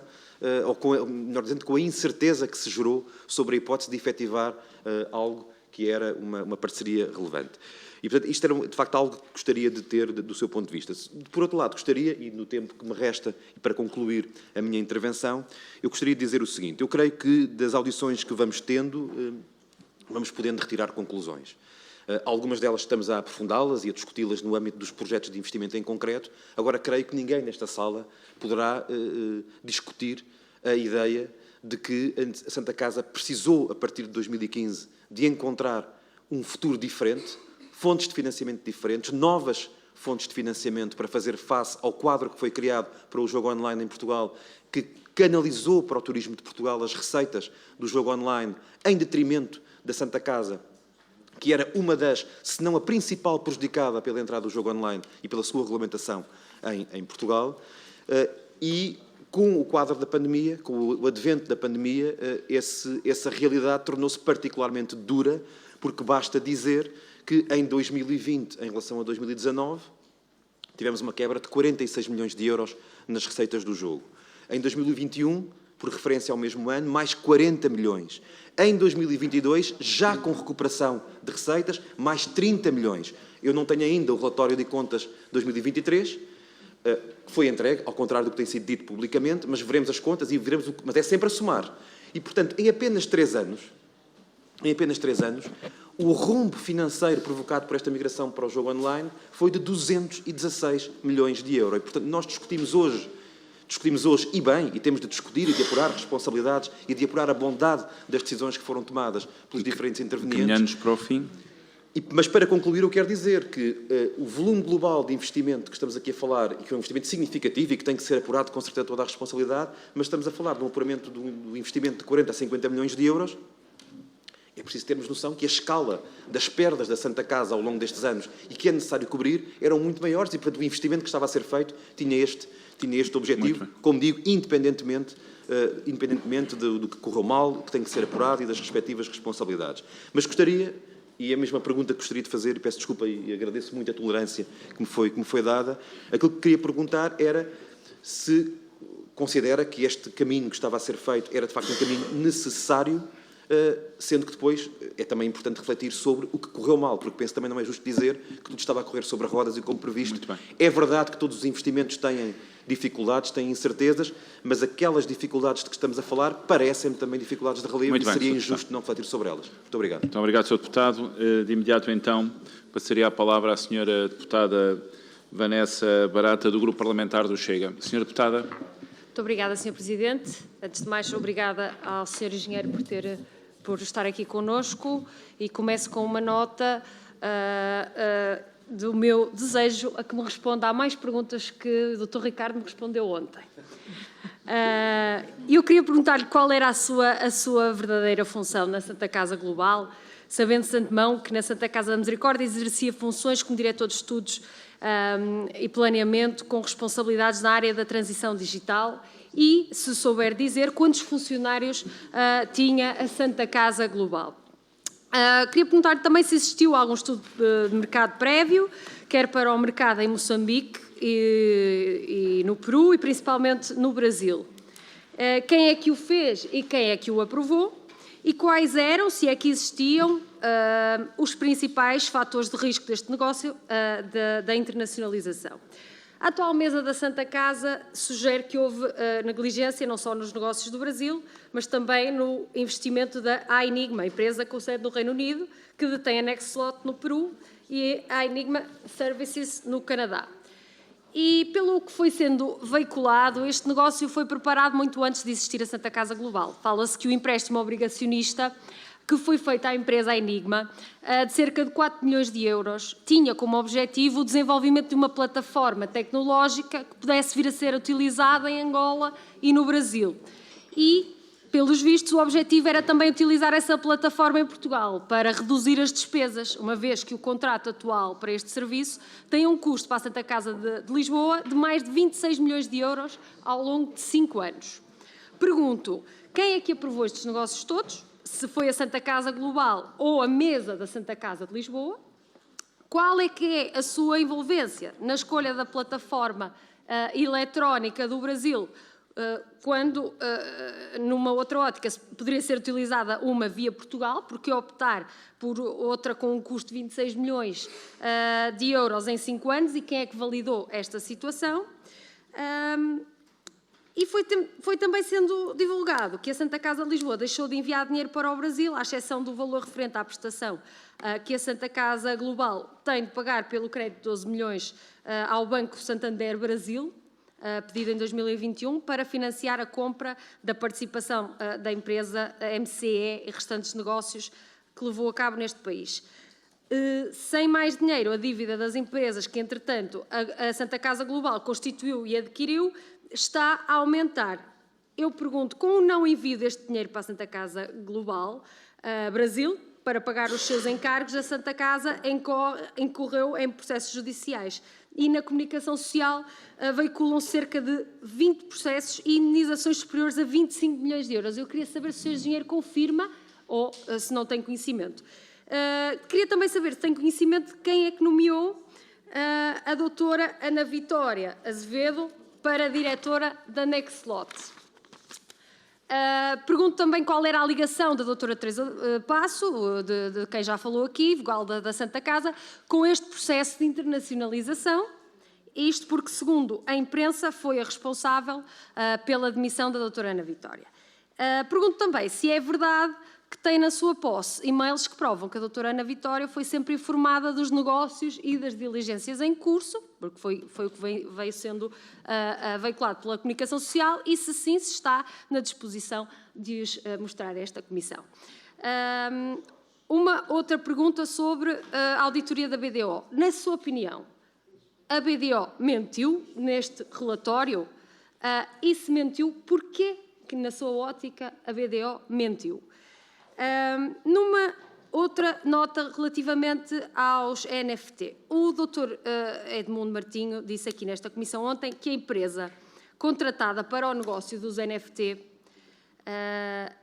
ou melhor dizendo, com a incerteza que se gerou sobre a hipótese de efetivar algo que era uma parceria relevante. E, portanto, isto era, de facto, algo que gostaria de ter do seu ponto de vista. Por outro lado, gostaria, e no tempo que me resta, e para concluir a minha intervenção, eu gostaria de dizer o seguinte. Eu creio que das audições que vamos tendo, vamos podendo retirar conclusões. Algumas delas estamos a aprofundá-las e a discuti-las no âmbito dos projetos de investimento em concreto. Agora, creio que ninguém nesta sala poderá discutir a ideia de que a Santa Casa precisou, a partir de 2015, de encontrar um futuro diferente, fontes de financiamento diferentes, novas fontes de financiamento para fazer face ao quadro que foi criado para o jogo online em Portugal, que canalizou para o turismo de Portugal as receitas do jogo online em detrimento da Santa Casa, que era uma das, se não a principal prejudicada pela entrada do jogo online e pela sua regulamentação em Portugal. E com o quadro da pandemia, com o advento da pandemia, essa realidade tornou-se particularmente dura, porque basta dizer que em 2020, em relação a 2019, tivemos uma quebra de 46 milhões de euros nas receitas do jogo. Em 2021, por referência ao mesmo ano, mais 40 milhões. Em 2022, já com recuperação de receitas, mais 30 milhões. Eu não tenho ainda o relatório de contas de 2023, que foi entregue, ao contrário do que tem sido dito publicamente, mas veremos as contas e veremos mas é sempre a somar. E, portanto, em apenas 3 anos, o rombo financeiro provocado por esta migração para o jogo online foi de 216 milhões de euros. E, portanto, nós discutimos hoje, e bem, e temos de discutir e de apurar responsabilidades e de apurar a bondade das decisões que foram tomadas pelos diferentes intervenientes. Caminhando para o fim. Mas para concluir, eu quero dizer que o volume global de investimento que estamos aqui a falar, e que é um investimento significativo e que tem que ser apurado com certeza toda a responsabilidade, mas estamos a falar de um apuramento do investimento de 40 a 50 milhões de euros. É preciso termos noção que a escala das perdas da Santa Casa ao longo destes anos e que é necessário cobrir eram muito maiores e, portanto, o investimento que estava a ser feito tinha este objetivo, como digo, independentemente do que correu mal, que tem que ser apurado e das respectivas responsabilidades. Mas gostaria, e é a mesma pergunta que gostaria de fazer, e peço desculpa e agradeço muito a tolerância que me foi dada, aquilo que queria perguntar era se considera que este caminho que estava a ser feito era, de facto, um caminho necessário, sendo que depois é também importante refletir sobre o que correu mal, porque penso também não é justo dizer que tudo estava a correr sobre rodas e como previsto. É verdade que todos os investimentos têm dificuldades, têm incertezas, mas aquelas dificuldades de que estamos a falar parecem-me também dificuldades de relevo e seria injusto não refletir sobre elas. Muito obrigado. Muito obrigado, Sr. Deputado. De imediato, então, passaria a palavra à Sra. Deputada Vanessa Barata, do Grupo Parlamentar do Chega. Sra. Deputada. Muito obrigada, Sr. Presidente. Antes de mais, obrigada ao Sr. Engenheiro por estar aqui connosco e começo com uma nota do meu desejo a que me responda a mais perguntas que o Dr. Ricardo me respondeu ontem. Eu queria perguntar-lhe qual era a sua verdadeira função na Santa Casa Global, sabendo-se de antemão que na Santa Casa da Misericórdia exercia funções como diretor de estudos e planeamento com responsabilidades na área da transição digital e, se souber dizer, quantos funcionários tinha a Santa Casa Global. Queria perguntar-lhe também se existiu algum estudo de mercado prévio, quer para o mercado em Moçambique e no Peru e principalmente no Brasil. Quem é que o fez e quem é que o aprovou? E quais eram, se é que existiam, os principais fatores de risco deste negócio da internacionalização? A atual mesa da Santa Casa sugere que houve negligência não só nos negócios do Brasil, mas também no investimento da Enigma, empresa com sede no Reino Unido, que detém a Nextslot no Peru e a Enigma Services no Canadá. E pelo que foi sendo veiculado, este negócio foi preparado muito antes de existir a Santa Casa Global. Fala-se que o empréstimo obrigacionista que foi feito à empresa Enigma, de cerca de 4 milhões de euros, tinha como objetivo o desenvolvimento de uma plataforma tecnológica que pudesse vir a ser utilizada em Angola e no Brasil. E, pelos vistos, o objetivo era também utilizar essa plataforma em Portugal para reduzir as despesas, uma vez que o contrato atual para este serviço tem um custo para a Santa Casa de Lisboa de mais de 26 milhões de euros ao longo de 5 anos. Pergunto, quem é que aprovou estes negócios todos? Se foi a Santa Casa Global ou a mesa da Santa Casa de Lisboa? Qual é que é a sua envolvência na escolha da plataforma eletrónica do Brasil quando, numa outra ótica, poderia ser utilizada uma via Portugal, porque optar por outra com um custo de 26 milhões de euros em 5 anos, e quem é que validou esta situação? E foi também sendo divulgado que a Santa Casa de Lisboa deixou de enviar dinheiro para o Brasil, à exceção do valor referente à prestação que a Santa Casa Global tem de pagar pelo crédito de 12 milhões ao Banco Santander Brasil, pedido em 2021, para financiar a compra da participação da empresa MCE e restantes negócios que levou a cabo neste país. Sem mais dinheiro, a dívida das empresas que, entretanto, a Santa Casa Global constituiu e adquiriu está a aumentar. Eu pergunto, com o não envio deste dinheiro para a Santa Casa Global Brasil, para pagar os seus encargos, a Santa Casa incorreu em processos judiciais. E na comunicação social veiculam cerca de 20 processos e indenizações superiores a 25 milhões de euros. Eu queria saber se o Sr. Engenheiro confirma ou se não tem conhecimento. Queria também saber se tem conhecimento de quem é que nomeou a doutora Ana Vitória Azevedo para diretora da Nexlot. Pergunto também qual era a ligação da doutora Teresa Passo, de quem já falou aqui, vogal da Santa Casa, com este processo de internacionalização, isto porque, segundo a imprensa, foi a responsável pela demissão da doutora Ana Vitória. Pergunto também se é verdade que tem na sua posse e-mails que provam que a doutora Ana Vitória foi sempre informada dos negócios e das diligências em curso, porque foi o que veio sendo veiculado pela comunicação social, e se sim, se está na disposição de os mostrar a esta Comissão. Uma outra pergunta sobre a auditoria da BDO. Na sua opinião, a BDO mentiu neste relatório? E se mentiu, porquê que, na sua ótica, a BDO mentiu? Numa outra nota relativamente aos NFT, o Dr. Edmundo Martinho disse aqui nesta Comissão ontem que a empresa contratada para o negócio dos NFT,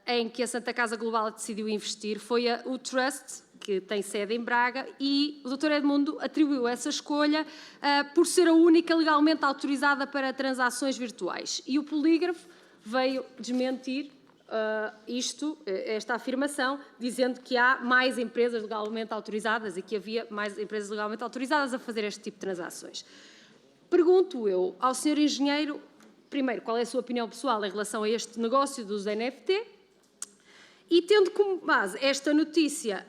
em que a Santa Casa Global decidiu investir, foi o Trust, que tem sede em Braga, e o Dr. Edmundo atribuiu essa escolha por ser a única legalmente autorizada para transações virtuais. E o Polígrafo veio desmentir esta afirmação, dizendo que há mais empresas legalmente autorizadas e que havia mais empresas legalmente autorizadas a fazer este tipo de transações. Pergunto eu ao Sr. Engenheiro, primeiro, qual é a sua opinião pessoal em relação a este negócio dos NFT, e tendo como base esta notícia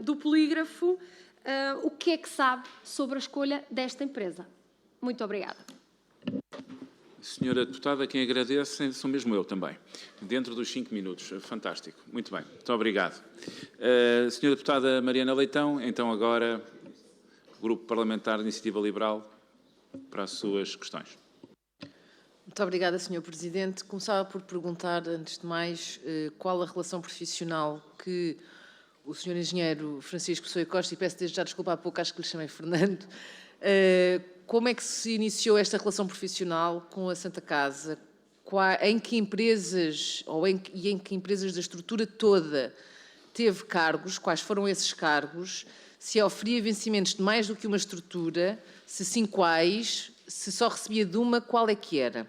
do Polígrafo, o que é que sabe sobre a escolha desta empresa? Muito obrigada. Senhora Deputada, quem agradece sou mesmo eu também, dentro dos 5 minutos. Fantástico. Muito bem. Muito obrigado. Senhora Deputada Mariana Leitão, então agora, Grupo Parlamentar de Iniciativa Liberal, para as suas questões. Muito obrigada, Sr. Presidente. Começava por perguntar, antes de mais, qual a relação profissional que o Sr. Engenheiro Francisco Pessoa Costa, e peço desde já desculpa, há pouco acho que lhe chamei Fernando, como é que se iniciou esta relação profissional com a Santa Casa? Em que empresas, e em que empresas da estrutura toda teve cargos? Quais foram esses cargos? Se oferia vencimentos de mais do que uma estrutura? Se sim, quais? Se só recebia de uma, qual é que era?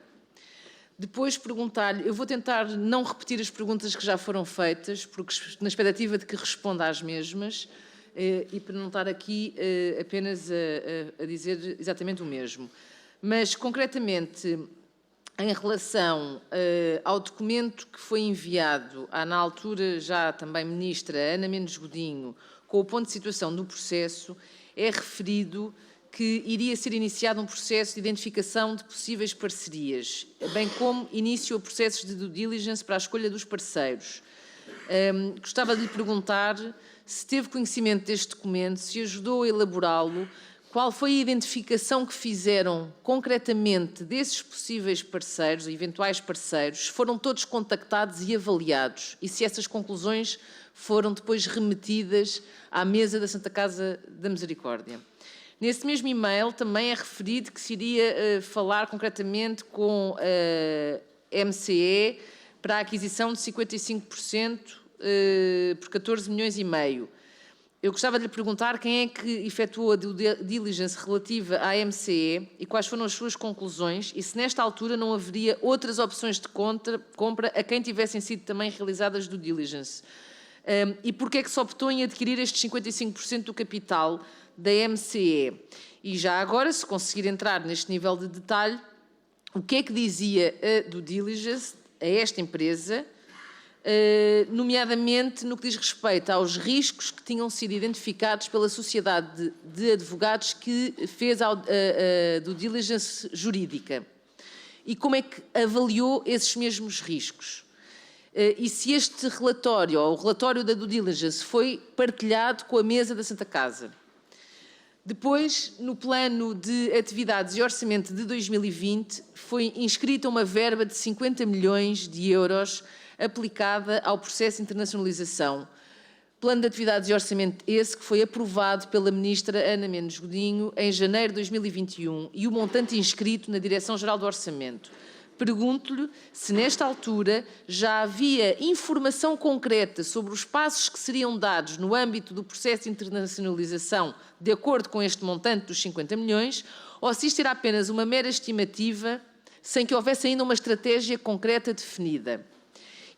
Depois perguntar-lhe, eu vou tentar não repetir as perguntas que já foram feitas, porque na expectativa de que responda às mesmas, e para não estar aqui apenas a dizer exatamente o mesmo. Mas, concretamente, em relação ao documento que foi enviado à, na altura, já também Ministra Ana Mendes Godinho, com o ponto de situação do processo, é referido que iria ser iniciado um processo de identificação de possíveis parcerias, bem como início a processos de due diligence para a escolha dos parceiros. Gostava de lhe perguntar se teve conhecimento deste documento, se ajudou a elaborá-lo, qual foi a identificação que fizeram concretamente desses possíveis parceiros, eventuais parceiros, foram todos contactados e avaliados, e se essas conclusões foram depois remetidas à mesa da Santa Casa da Misericórdia. Nesse mesmo e-mail também é referido que se iria falar concretamente com a MCE para a aquisição de 55% por 14 milhões e meio. Eu gostava de lhe perguntar quem é que efetuou a due diligence relativa à MCE e quais foram as suas conclusões e se nesta altura não haveria outras opções de compra a quem tivessem sido também realizadas due diligence. E porquê é que se optou em adquirir estes 55% do capital da MCE? E já agora, se conseguir entrar neste nível de detalhe, o que é que dizia a due diligence a esta empresa, nomeadamente no que diz respeito aos riscos que tinham sido identificados pela sociedade de advogados que fez a due diligence jurídica. E como é que avaliou esses mesmos riscos? E se este relatório, ou o relatório da due diligence, foi partilhado com a mesa da Santa Casa. Depois, no plano de atividades e orçamento de 2020, foi inscrita uma verba de 50 milhões de euros aplicada ao processo de internacionalização. Plano de atividades e orçamento esse que foi aprovado pela Ministra Ana Mendes Godinho em janeiro de 2021 e o montante inscrito na Direção-Geral do Orçamento. Pergunto-lhe se, nesta altura, já havia informação concreta sobre os passos que seriam dados no âmbito do processo de internacionalização de acordo com este montante dos 50 milhões, ou se isto era apenas uma mera estimativa, sem que houvesse ainda uma estratégia concreta definida.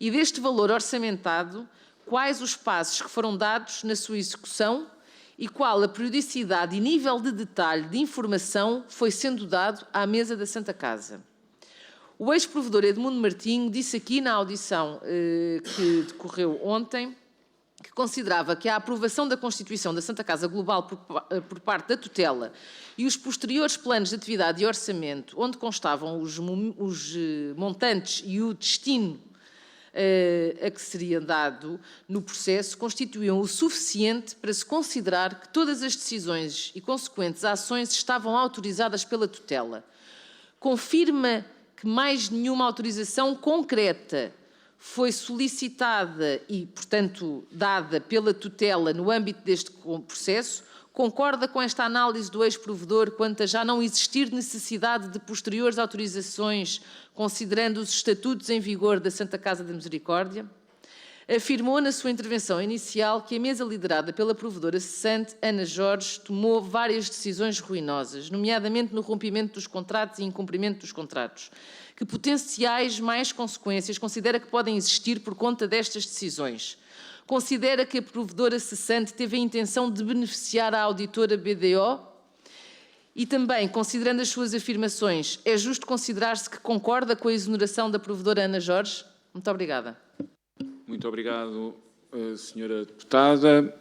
E deste valor orçamentado, quais os passos que foram dados na sua execução e qual a periodicidade e nível de detalhe de informação foi sendo dado à mesa da Santa Casa? O ex-provedor Edmundo Martinho disse aqui na audição que decorreu ontem que considerava que a aprovação da Constituição da Santa Casa Global por parte da tutela e os posteriores planos de atividade e orçamento, onde constavam os montantes e o destino a que seria dado no processo, constituíam o suficiente para se considerar que todas as decisões e consequentes ações estavam autorizadas pela tutela. Confirma que mais nenhuma autorização concreta foi solicitada e, portanto, dada pela tutela no âmbito deste processo? Concorda com esta análise do ex-provedor quanto a já não existir necessidade de posteriores autorizações, considerando os estatutos em vigor da Santa Casa da Misericórdia? Afirmou na sua intervenção inicial que a mesa liderada pela provedora cessante, Ana Jorge, tomou várias decisões ruinosas, nomeadamente no rompimento dos contratos e incumprimento dos contratos. Que potenciais mais consequências considera que podem existir por conta destas decisões? Considera que a provedora cessante teve a intenção de beneficiar a auditora BDO? E também, considerando as suas afirmações, é justo considerar-se que concorda com a exoneração da provedora Ana Jorge? Muito obrigada. Muito obrigado, senhora deputada.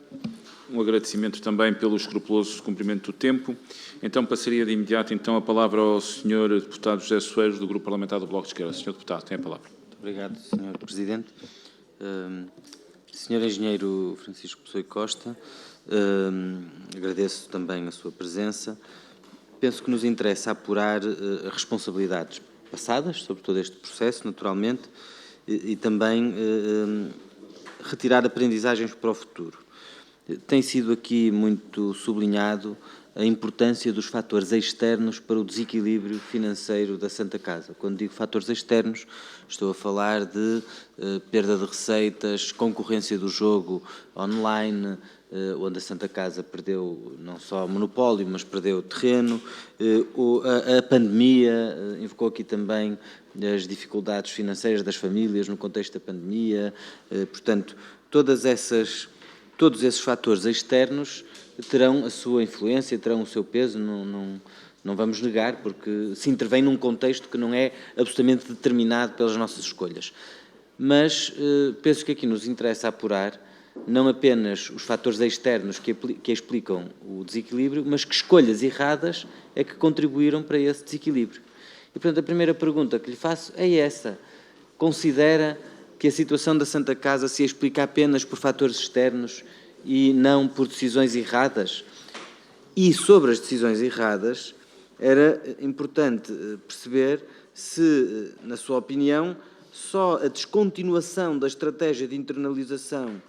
Um agradecimento também pelo escrupuloso cumprimento do tempo. Então, passaria de imediato então, a palavra ao senhor deputado José Soares, do Grupo Parlamentar do Bloco de Esquerda. Senhor deputado, tem a palavra. Muito obrigado, senhor presidente. Senhor engenheiro Francisco Pessoa e Costa, agradeço também a sua presença. Penso que nos interessa apurar responsabilidades passadas sobre todo este processo, naturalmente, e também retirar aprendizagens para o futuro. Tem sido aqui muito sublinhado a importância dos fatores externos para o desequilíbrio financeiro da Santa Casa. Quando digo fatores externos, estou a falar de perda de receitas, concorrência do jogo online, onde a Santa Casa perdeu não só monopólio, mas perdeu terreno, a pandemia, invocou aqui também as dificuldades financeiras das famílias no contexto da pandemia, portanto, todos esses fatores externos terão a sua influência, terão o seu peso, não vamos negar, porque se intervém num contexto que não é absolutamente determinado pelas nossas escolhas. Mas penso que aqui nos interessa apurar não apenas os fatores externos que explicam o desequilíbrio, mas que escolhas erradas é que contribuíram para esse desequilíbrio. E, portanto, a primeira pergunta que lhe faço é essa. Considera que a situação da Santa Casa se explica apenas por fatores externos e não por decisões erradas? E sobre as decisões erradas, era importante perceber se, na sua opinião, só a descontinuação da estratégia de internacionalização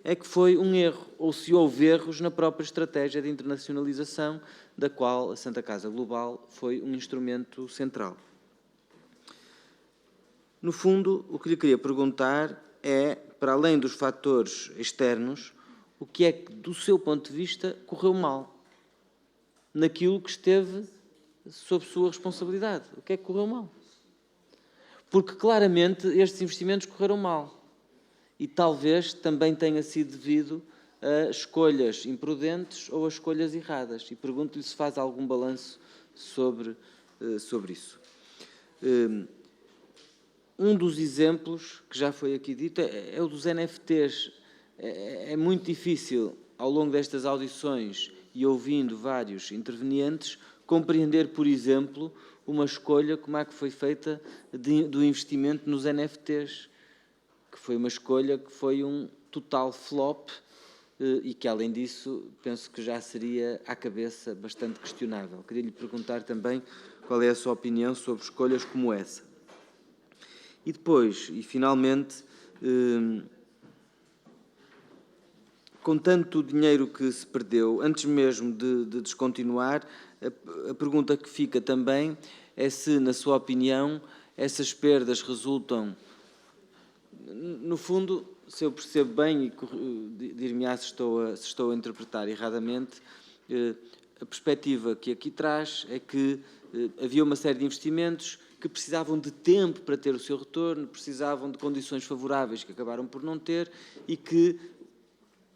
é que foi um erro, ou se houve erros na própria estratégia de internacionalização, da qual a Santa Casa Global foi um instrumento central. No fundo, o que lhe queria perguntar é, para além dos fatores externos, o que é que, do seu ponto de vista, correu mal naquilo que esteve sob sua responsabilidade. O que é que correu mal? Porque, claramente, estes investimentos correram mal. E talvez também tenha sido devido a escolhas imprudentes ou a escolhas erradas. E pergunto-lhe se faz algum balanço sobre isso. Um dos exemplos que já foi aqui dito é o dos NFTs. É muito difícil, ao longo destas audições e ouvindo vários intervenientes, compreender, por exemplo, uma escolha como a que foi feita do investimento nos NFTs, que foi uma escolha que foi um total flop e que, além disso, penso que já seria, à cabeça, bastante questionável. Queria lhe perguntar também qual é a sua opinião sobre escolhas como essa. E depois, e finalmente, com tanto dinheiro que se perdeu, antes mesmo de descontinuar, a pergunta que fica também é se, na sua opinião, essas perdas resultam, no fundo, se eu percebo bem, e dir-me-á se estou a interpretar erradamente, a perspectiva que aqui traz é que havia uma série de investimentos que precisavam de tempo para ter o seu retorno, precisavam de condições favoráveis que acabaram por não ter e que,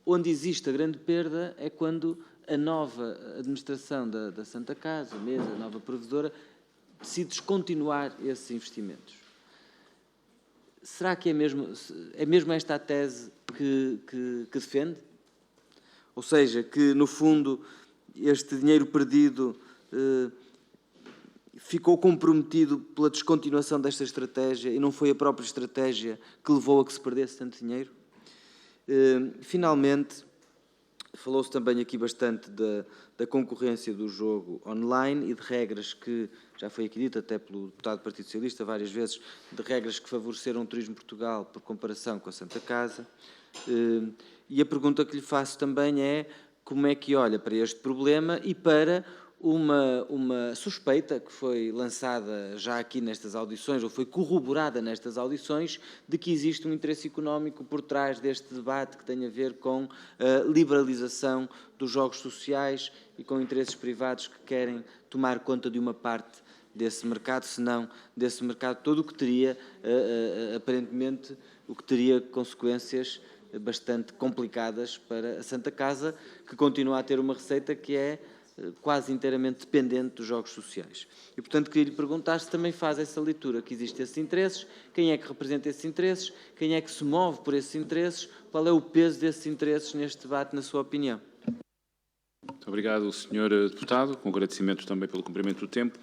onde existe a grande perda, é quando a nova administração da Santa Casa, a mesa, a nova provedora, decide descontinuar esses investimentos. Será que é mesmo esta a tese que defende? Ou seja, que, no fundo, este dinheiro perdido ficou comprometido pela descontinuação desta estratégia e não foi a própria estratégia que levou a que se perdesse tanto dinheiro? Finalmente, falou-se também aqui bastante da concorrência do jogo online e de regras que, já foi aqui dito até pelo deputado do Partido Socialista várias vezes, de regras que favoreceram o Turismo de Portugal por comparação com a Santa Casa. E a pergunta que lhe faço também é como é que olha para este problema e para uma suspeita que foi lançada já aqui nestas audições, ou foi corroborada nestas audições, de que existe um interesse económico por trás deste debate que tem a ver com a liberalização dos jogos sociais e com interesses privados que querem tomar conta de uma parte desse mercado, se não desse mercado todo, o que teria, aparentemente, o que teria consequências bastante complicadas para a Santa Casa, que continua a ter uma receita que é quase inteiramente dependente dos jogos sociais. E, portanto, queria lhe perguntar se também faz essa leitura, que existem esses interesses, quem é que representa esses interesses, quem é que se move por esses interesses, qual é o peso desses interesses neste debate, na sua opinião? Muito obrigado, Sr. Deputado, com agradecimento também pelo cumprimento do tempo.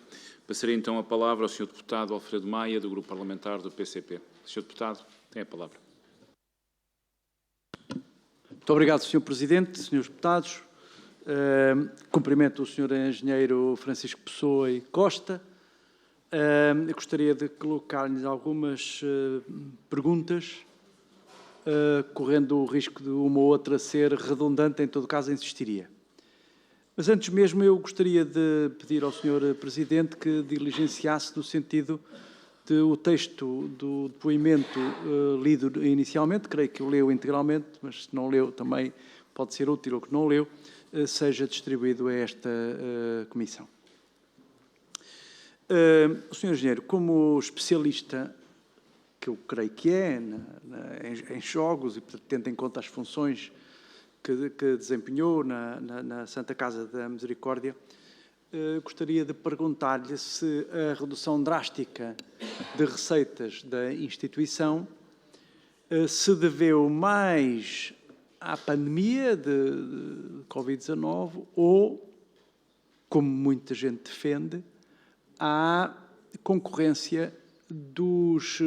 Passarei então a palavra ao Sr. Deputado Alfredo Maia, do Grupo Parlamentar do PCP. Sr. Deputado, tem a palavra. Muito obrigado, Sr. Presidente, Srs. Deputados. Cumprimento o Sr. Engenheiro Francisco Pessoa e Costa. Eu gostaria de colocar-lhes algumas perguntas, correndo o risco de uma ou outra ser redundante, em todo caso insistiria. Mas antes mesmo eu gostaria de pedir ao Sr. Presidente que diligenciasse no sentido de o texto do depoimento lido inicialmente, creio que o leu integralmente, mas se não leu também pode ser útil ou que não leu, seja distribuído a esta comissão. O Sr. Engenheiro, como especialista, que eu creio que é, em jogos e, portanto, tendo em conta as funções que desempenhou na Santa Casa da Misericórdia, gostaria de perguntar-lhe se a redução drástica de receitas da instituição se deveu mais à pandemia de Covid-19 ou, como muita gente defende, à concorrência dos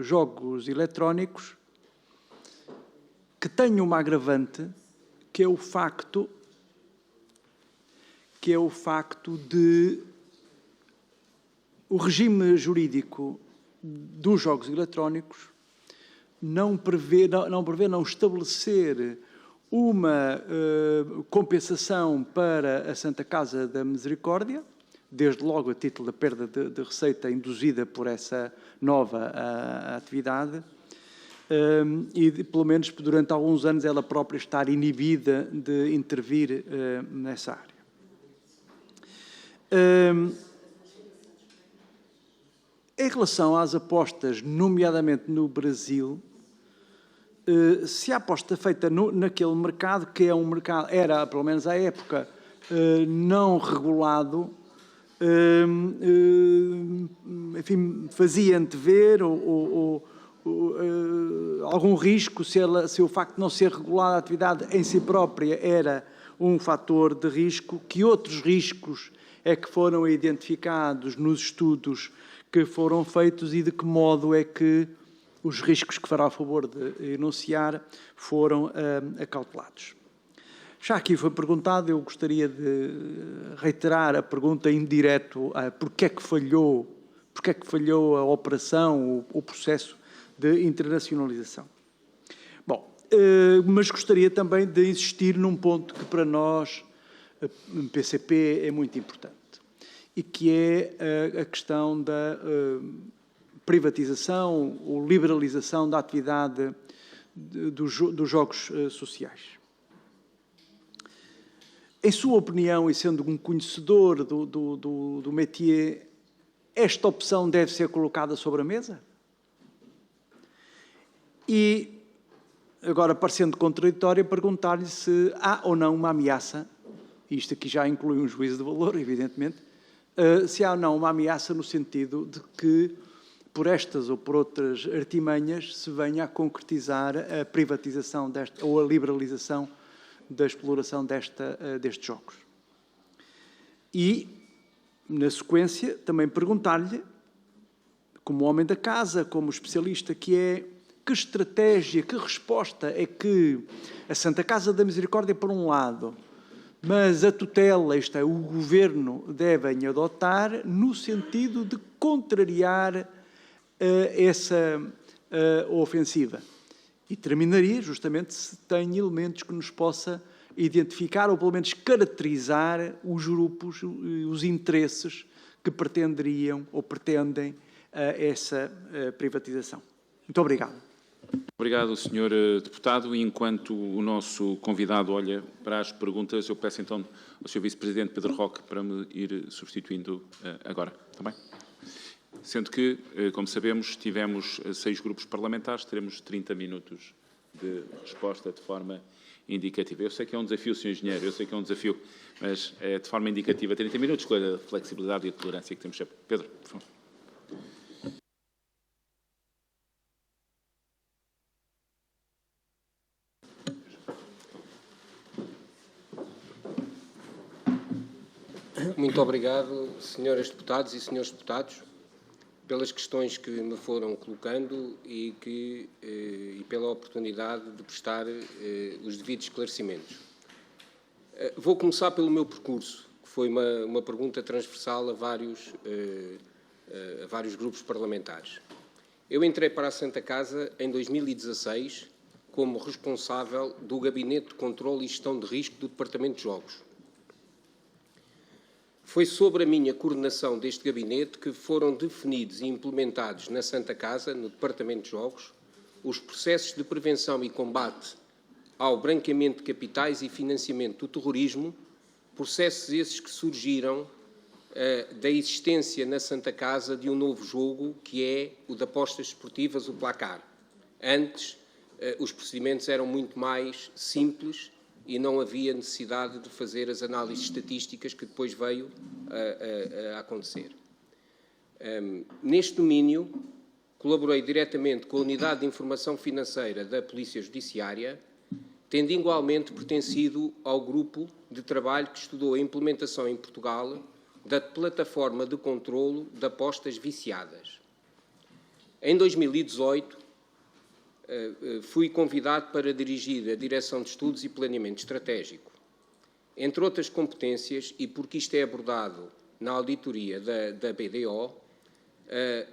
jogos eletrónicos, que tem uma agravante, que é o facto de o regime jurídico dos jogos eletrónicos não estabelecer uma compensação para a Santa Casa da Misericórdia, desde logo a título da perda de receita induzida por essa nova atividade, e, pelo menos durante alguns anos, ela própria estar inibida de intervir nessa área. Em relação às apostas, nomeadamente no Brasil, se a aposta feita naquele mercado, que é um mercado, era, pelo menos à época, não regulado, enfim, fazia antever algum risco se o facto de não ser regulada a atividade em si própria era um fator de risco, que outros riscos é que foram identificados nos estudos que foram feitos e de que modo é que os riscos que fará o favor de enunciar foram acautelados. Já aqui foi perguntado, eu gostaria de reiterar a pergunta em direto, porque é que falhou a operação, o processo de internacionalização. Bom, mas gostaria também de insistir num ponto que para nós, PCP, é muito importante, e que é a questão da privatização ou liberalização da atividade dos jogos sociais. Em sua opinião, e sendo um conhecedor do métier, esta opção deve ser colocada sobre a mesa? E, agora, parecendo contraditório, perguntar-lhe se há ou não uma ameaça, isto aqui já inclui um juízo de valor, evidentemente, se há ou não uma ameaça no sentido de que, por estas ou por outras artimanhas, se venha a concretizar a privatização ou a liberalização da exploração destes jogos. E, na sequência, também perguntar-lhe, como homem da casa, como especialista que é, que estratégia, que resposta é que a Santa Casa da Misericórdia, por um lado, mas a tutela, isto é, o Governo, devem adotar no sentido de contrariar essa ofensiva. E terminaria justamente se tem elementos que nos possa identificar ou pelo menos caracterizar os grupos, os interesses que pretenderiam ou pretendem essa privatização. Muito obrigado. Obrigado, Sr. Deputado. E enquanto o nosso convidado olha para as perguntas, eu peço então ao Sr. Vice-Presidente Pedro Roque para me ir substituindo agora. Está bem? Sendo que, como sabemos, tivemos 6 grupos parlamentares, teremos 30 minutos de resposta de forma indicativa. Eu sei que é um desafio, Sr. Engenheiro, eu sei que é um desafio, mas é de forma indicativa 30 minutos, com a flexibilidade e a tolerância que temos sempre. Pedro, por favor. Muito obrigado, senhoras deputadas e senhores deputados, pelas questões que me foram colocando e pela oportunidade de prestar os devidos esclarecimentos. Vou começar pelo meu percurso, que foi uma pergunta transversal a vários grupos parlamentares. Eu entrei para a Santa Casa em 2016 como responsável do Gabinete de Controlo e Gestão de Risco do Departamento de Jogos. Foi sobre a minha coordenação deste gabinete que foram definidos e implementados na Santa Casa, no Departamento de Jogos, os processos de prevenção e combate ao branqueamento de capitais e financiamento do terrorismo, processos esses que surgiram da existência na Santa Casa de um novo jogo, que é o de apostas esportivas, o Placar. Antes, os procedimentos eram muito mais simples e não havia necessidade de fazer as análises estatísticas que depois veio a acontecer. Neste domínio, colaborei diretamente com a Unidade de Informação Financeira da Polícia Judiciária, tendo igualmente pertencido ao grupo de trabalho que estudou a implementação em Portugal da plataforma de controlo de apostas viciadas. Em 2018, fui convidado para dirigir a Direção de Estudos e Planeamento Estratégico. Entre outras competências, e porque isto é abordado na auditoria da BDO,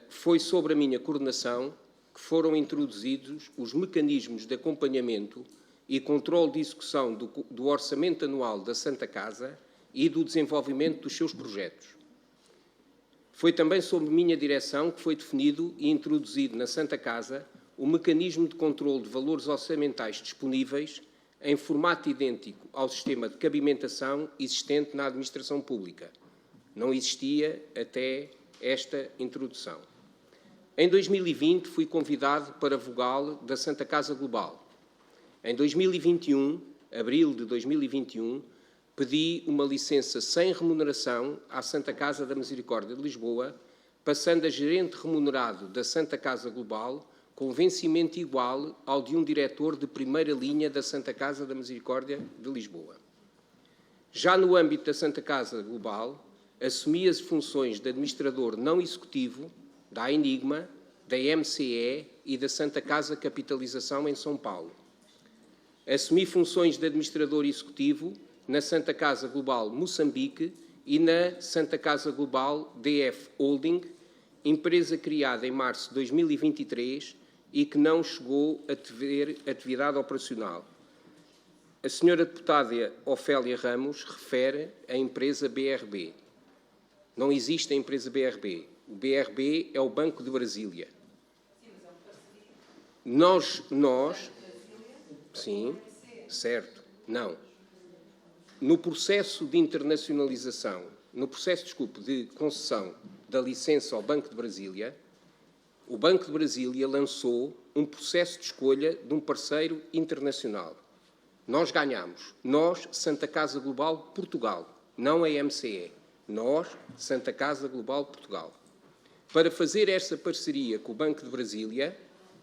foi sobre a minha coordenação que foram introduzidos os mecanismos de acompanhamento e controle de execução do orçamento anual da Santa Casa e do desenvolvimento dos seus projetos. Foi também sob minha direção que foi definido e introduzido na Santa Casa o mecanismo de controle de valores orçamentais disponíveis em formato idêntico ao sistema de cabimentação existente na administração pública. Não existia até esta introdução. Em 2020, fui convidado para vogal da Santa Casa Global. Em 2021, abril de 2021, pedi uma licença sem remuneração à Santa Casa da Misericórdia de Lisboa, passando a gerente remunerado da Santa Casa Global com vencimento igual ao de um diretor de primeira linha da Santa Casa da Misericórdia de Lisboa. Já no âmbito da Santa Casa Global, assumi as funções de administrador não executivo da Enigma, da MCE e da Santa Casa Capitalização em São Paulo. Assumi funções de administrador executivo na Santa Casa Global Moçambique e na Santa Casa Global DF Holding, empresa criada em março de 2023 e que não chegou a ter atividade operacional. A senhora deputada Ofélia Ramos refere a empresa BRB. Não existe a empresa BRB. O BRB é o Banco de Brasília. Sim, certo, não. No processo de internacionalização, de concessão da licença ao Banco de Brasília, o Banco de Brasília lançou um processo de escolha de um parceiro internacional. Nós ganhamos. Nós, Santa Casa Global Portugal, não a MCE. Nós, Santa Casa Global Portugal. Para fazer esta parceria com o Banco de Brasília,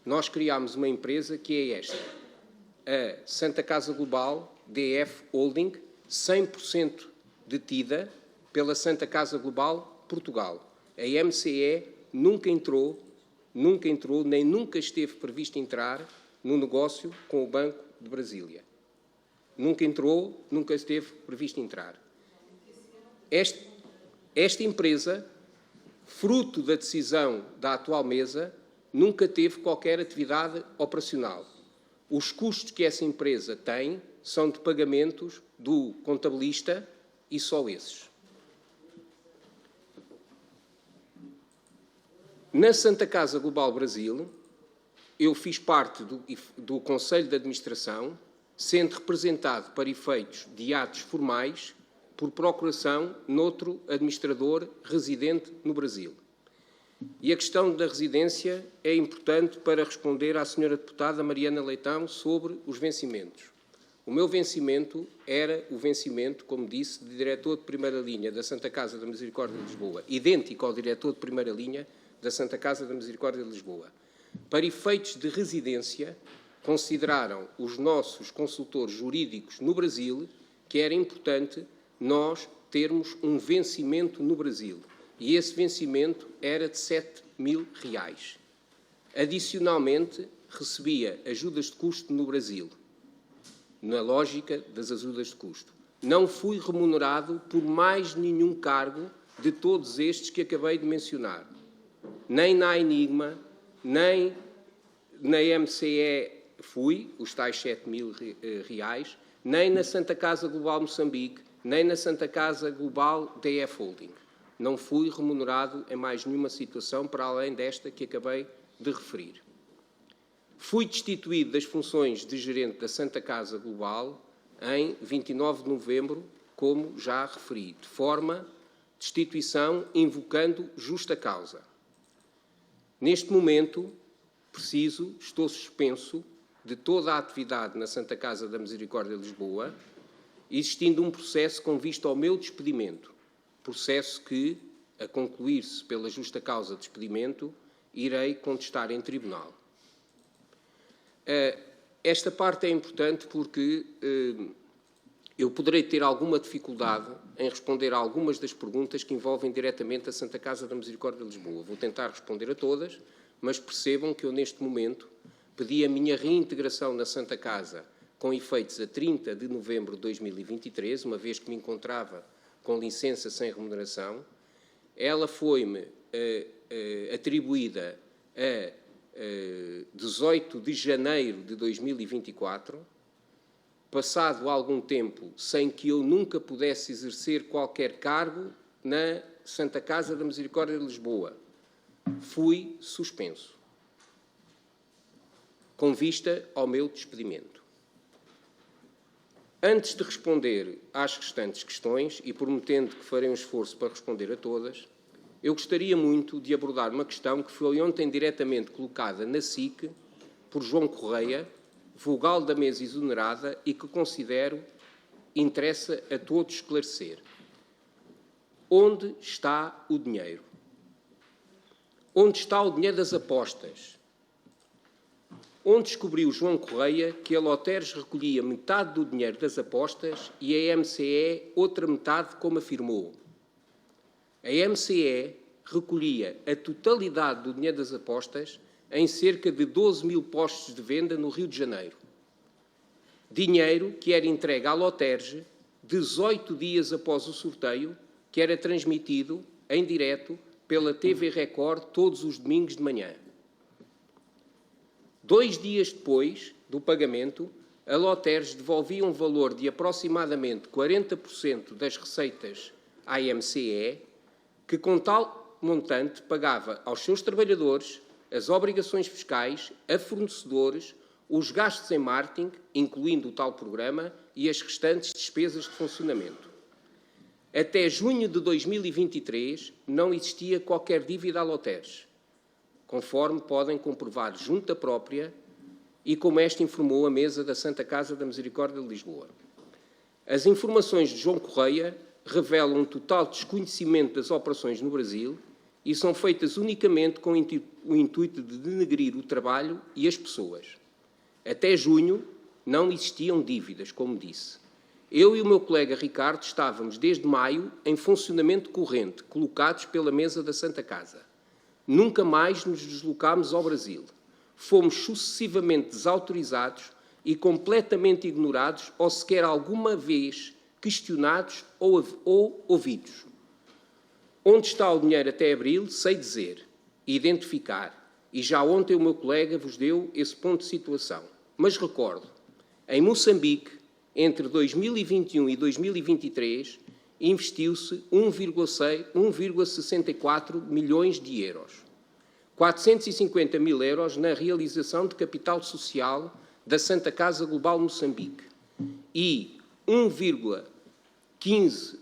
nós criámos uma empresa que é esta, a Santa Casa Global DF Holding, 100% detida pela Santa Casa Global Portugal. A MCE nunca entrou, nem nunca esteve previsto entrar no negócio com o Banco de Brasília. Nunca entrou, nunca esteve previsto entrar. Esta empresa, fruto da decisão da atual mesa, nunca teve qualquer atividade operacional. Os custos que essa empresa tem são de pagamentos do contabilista e só esses. Na Santa Casa Global Brasil, eu fiz parte do Conselho de Administração, sendo representado para efeitos de atos formais por procuração noutro administrador residente no Brasil. E a questão da residência é importante para responder à senhora deputada Mariana Leitão sobre os vencimentos. O meu vencimento era o vencimento, como disse, de diretor de primeira linha da Santa Casa da Misericórdia de Lisboa, idêntico ao diretor de primeira linha da Santa Casa da Misericórdia de Lisboa. Para efeitos de residência, consideraram os nossos consultores jurídicos no Brasil que era importante nós termos um vencimento no Brasil. E esse vencimento era de R$7.000. Adicionalmente, recebia ajudas de custo no Brasil, na lógica das ajudas de custo. Não fui remunerado por mais nenhum cargo de todos estes que acabei de mencionar. Nem na Enigma, nem na MCE fui, os tais R$7.000, nem na Santa Casa Global Moçambique, nem na Santa Casa Global DF Holding. Não fui remunerado em mais nenhuma situação para além desta que acabei de referir. Fui destituído das funções de gerente da Santa Casa Global em 29 de novembro, como já referi, de forma de destituição invocando justa causa. Neste momento, estou suspenso de toda a atividade na Santa Casa da Misericórdia de Lisboa, existindo um processo com vista ao meu despedimento. Processo que, a concluir-se pela justa causa de despedimento, irei contestar em tribunal. Esta parte é importante porque eu poderei ter alguma dificuldade em responder a algumas das perguntas que envolvem diretamente a Santa Casa da Misericórdia de Lisboa. Vou tentar responder a todas, mas percebam que eu, neste momento, pedi a minha reintegração na Santa Casa com efeitos a 30 de novembro de 2023, uma vez que me encontrava com licença sem remuneração. Ela foi-me atribuída a 18 de janeiro de 2024, passado algum tempo sem que eu nunca pudesse exercer qualquer cargo na Santa Casa da Misericórdia de Lisboa. Fui suspenso. com vista ao meu despedimento. Antes de responder às restantes questões, e prometendo que farei um esforço para responder a todas, eu gostaria muito de abordar uma questão que foi ontem diretamente colocada na SIC por João Correia, vogal da mesa exonerada, e que considero interessa a todos esclarecer. Onde está o dinheiro? Onde está o dinheiro das apostas? Onde descobriu João Correia que a Loteres recolhia metade do dinheiro das apostas e a MCE outra metade, como afirmou? A MCE recolhia a totalidade do dinheiro das apostas em cerca de 12 mil postos de venda no Rio de Janeiro. Dinheiro que era entregue à Loteres 18 dias após o sorteio, que era transmitido em direto pela TV Record todos os domingos de manhã. 2 dias depois do pagamento, a Loteres devolvia um valor de aproximadamente 40% das receitas à MCE, que com tal montante pagava aos seus trabalhadores as obrigações fiscais, a fornecedores, os gastos em marketing, incluindo o tal programa, e as restantes despesas de funcionamento. Até junho de 2023 não existia qualquer dívida à Loteres, conforme podem comprovar junta própria e como esta informou a mesa da Santa Casa da Misericórdia de Lisboa. As informações de João Correia revelam um total desconhecimento das operações no Brasil e são feitas unicamente com o intuito de denegrir o trabalho e as pessoas. Até junho não existiam dívidas, como disse. Eu e o meu colega Ricardo estávamos desde maio em funcionamento corrente, colocados pela mesa da Santa Casa. Nunca mais nos deslocámos ao Brasil. Fomos sucessivamente desautorizados e completamente ignorados ou sequer alguma vez questionados ou ouvidos. Onde está o dinheiro até abril, sei dizer, identificar, e já ontem o meu colega vos deu esse ponto de situação. Mas recordo, em Moçambique, entre 2021 e 2023, investiu-se 1,64 milhões de euros. 450 mil euros na realização de capital social da Santa Casa Global Moçambique e 1,15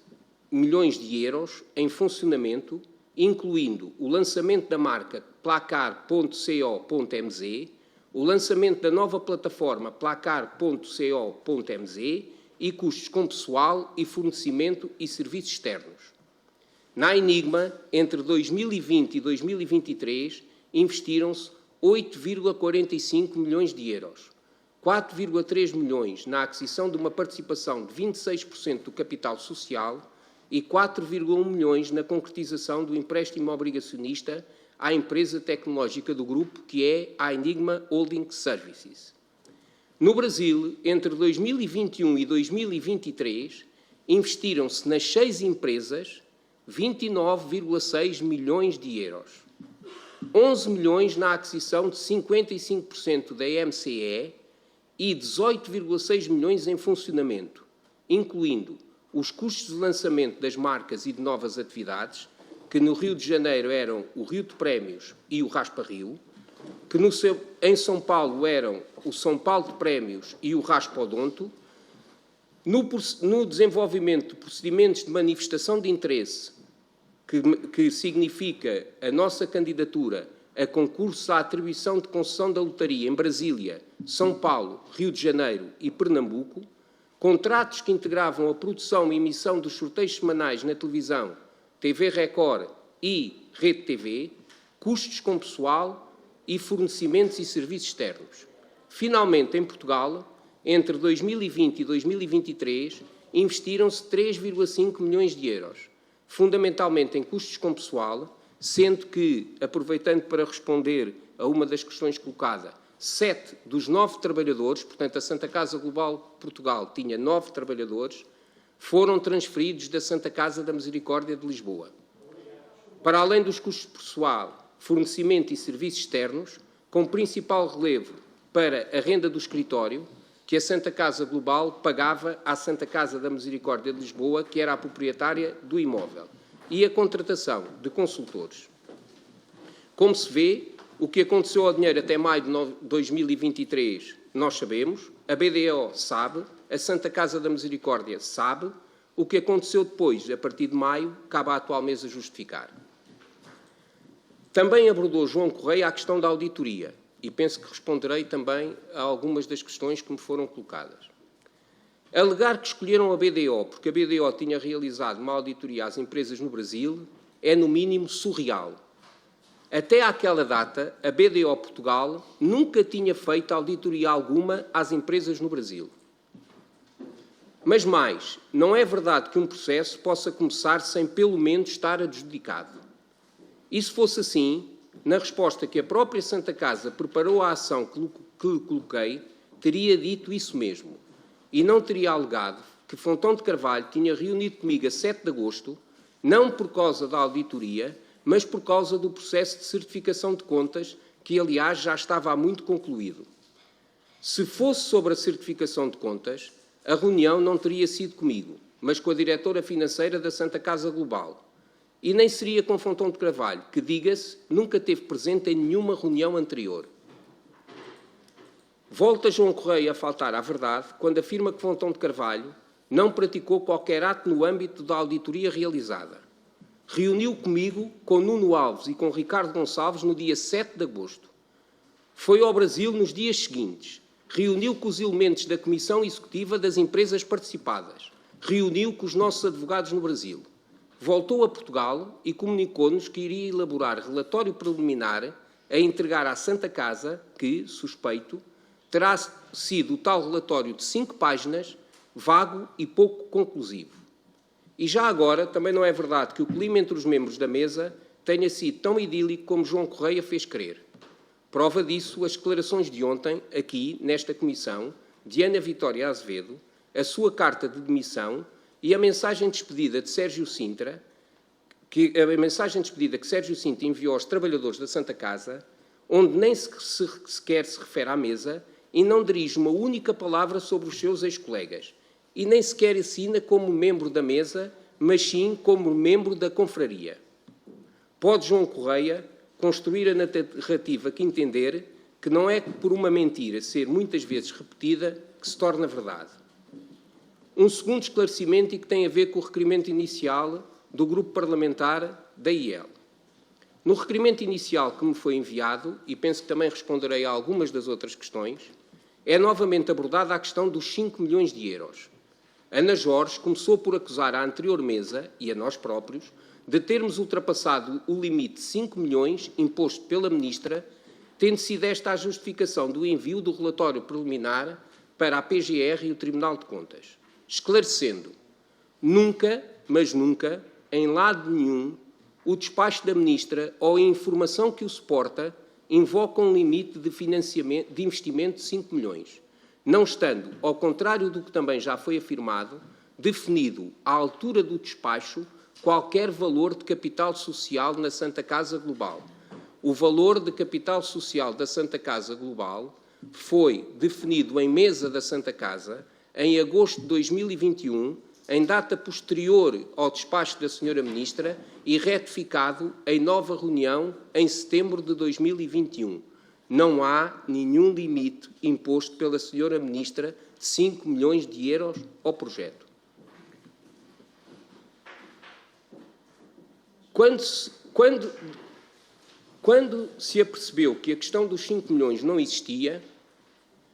milhões de euros em funcionamento, incluindo o lançamento da marca placar.co.mz, o lançamento da nova plataforma placar.co.mz e custos com pessoal e fornecimento e serviços externos. Na Enigma, entre 2020 e 2023, investiram-se 8,45 milhões de euros, 4,3 milhões na aquisição de uma participação de 26% do capital social e 4,1 milhões na concretização do empréstimo obrigacionista à empresa tecnológica do grupo, que é a Enigma Holding Services. No Brasil, entre 2021 e 2023, investiram-se nas 6 empresas 29,6 milhões de euros. 11 milhões na aquisição de 55% da MCE e 18,6 milhões em funcionamento, incluindo os custos de lançamento das marcas e de novas atividades, que no Rio de Janeiro eram o Rio de Prémios e o Raspa Rio, que em São Paulo eram o São Paulo de Prémios e o Raspa Odonto, no desenvolvimento de procedimentos de manifestação de interesse, que significa a nossa candidatura a concurso à atribuição de concessão da lotaria em Brasília, São Paulo, Rio de Janeiro e Pernambuco, contratos que integravam a produção e emissão dos sorteios semanais na televisão, TV Record e Rede TV, custos com pessoal e fornecimentos e serviços externos. Finalmente, em Portugal, entre 2020 e 2023, investiram-se 3,5 milhões de euros, fundamentalmente em custos com pessoal, sendo que, aproveitando para responder a uma das questões colocadas, 7 dos 9 trabalhadores, portanto a Santa Casa Global Portugal tinha 9 trabalhadores, foram transferidos da Santa Casa da Misericórdia de Lisboa. Para além dos custos de pessoal, fornecimento e serviços externos, com principal relevo para a renda do escritório, que a Santa Casa Global pagava à Santa Casa da Misericórdia de Lisboa, que era a proprietária do imóvel, e a contratação de consultores. Como se vê, O que aconteceu ao dinheiro até maio de 2023, nós sabemos, a BDO sabe, a Santa Casa da Misericórdia sabe, o que aconteceu depois, a partir de maio, cabe à atual mesa justificar. Também abordou João Correia a questão da auditoria, e penso que responderei também a algumas das questões que me foram colocadas. Alegar que escolheram a BDO porque a BDO tinha realizado uma auditoria às empresas no Brasil é, no mínimo, surreal. Até àquela data, a BDO Portugal nunca tinha feito auditoria alguma às empresas no Brasil. Mas mais, não é verdade que um processo possa começar sem pelo menos estar adjudicado. E se fosse assim, na resposta que a própria Santa Casa preparou à ação que lhe coloquei, teria dito isso mesmo. E não teria alegado que Fontão de Carvalho tinha reunido comigo a 7 de agosto, não por causa da auditoria, mas por causa do processo de certificação de contas, que, aliás, já estava há muito concluído. Se fosse sobre a certificação de contas, a reunião não teria sido comigo, mas com a diretora financeira da Santa Casa Global. E nem seria com Fontão de Carvalho, que, diga-se, nunca esteve presente em nenhuma reunião anterior. Volta João Correia a faltar à verdade quando afirma que Fontão de Carvalho não praticou qualquer ato no âmbito da auditoria realizada. Reuniu comigo, com Nuno Alves e com Ricardo Gonçalves no dia 7 de agosto. Foi ao Brasil nos dias seguintes. Reuniu com os elementos da Comissão Executiva das empresas participadas. Reuniu com os nossos advogados no Brasil. Voltou a Portugal e comunicou-nos que iria elaborar relatório preliminar a entregar à Santa Casa, que, suspeito, terá sido o tal relatório de 5 páginas, vago e pouco conclusivo. E já agora, também não é verdade que o clima entre os membros da mesa tenha sido tão idílico como João Correia fez crer. Prova disso as declarações de ontem, aqui, nesta comissão, de Ana Vitória Azevedo, a sua carta de demissão e a mensagem de despedida de Sérgio Sintra, que Sérgio Sintra enviou aos trabalhadores da Santa Casa, onde nem sequer se refere à mesa e não dirige uma única palavra sobre os seus ex-colegas. E nem sequer assina como membro da mesa, mas sim como membro da confraria. Pode João Correia construir a narrativa que entender, que não é por uma mentira ser muitas vezes repetida que se torna verdade. Um segundo esclarecimento e que tem a ver com o requerimento inicial do grupo parlamentar da IEL. No requerimento inicial que me foi enviado, e penso que também responderei a algumas das outras questões, é novamente abordada a questão dos 5 milhões de euros. Ana Jorge começou por acusar à anterior mesa, e a nós próprios, de termos ultrapassado o limite de 5 milhões imposto pela Ministra, tendo sido esta a justificação do envio do relatório preliminar para a PGR e o Tribunal de Contas. Esclarecendo, nunca, mas nunca, em lado nenhum, o despacho da Ministra ou a informação que o suporta invoca um limite de investimento de 5 milhões. Não estando, ao contrário do que também já foi afirmado, definido à altura do despacho qualquer valor de capital social na Santa Casa Global. O valor de capital social da Santa Casa Global foi definido em mesa da Santa Casa em agosto de 2021, em data posterior ao despacho da Sra. Ministra e retificado em nova reunião em setembro de 2021. Não há nenhum limite imposto pela Sra. Ministra de 5 milhões de euros ao projeto. Quando se apercebeu que a questão dos 5 milhões não existia,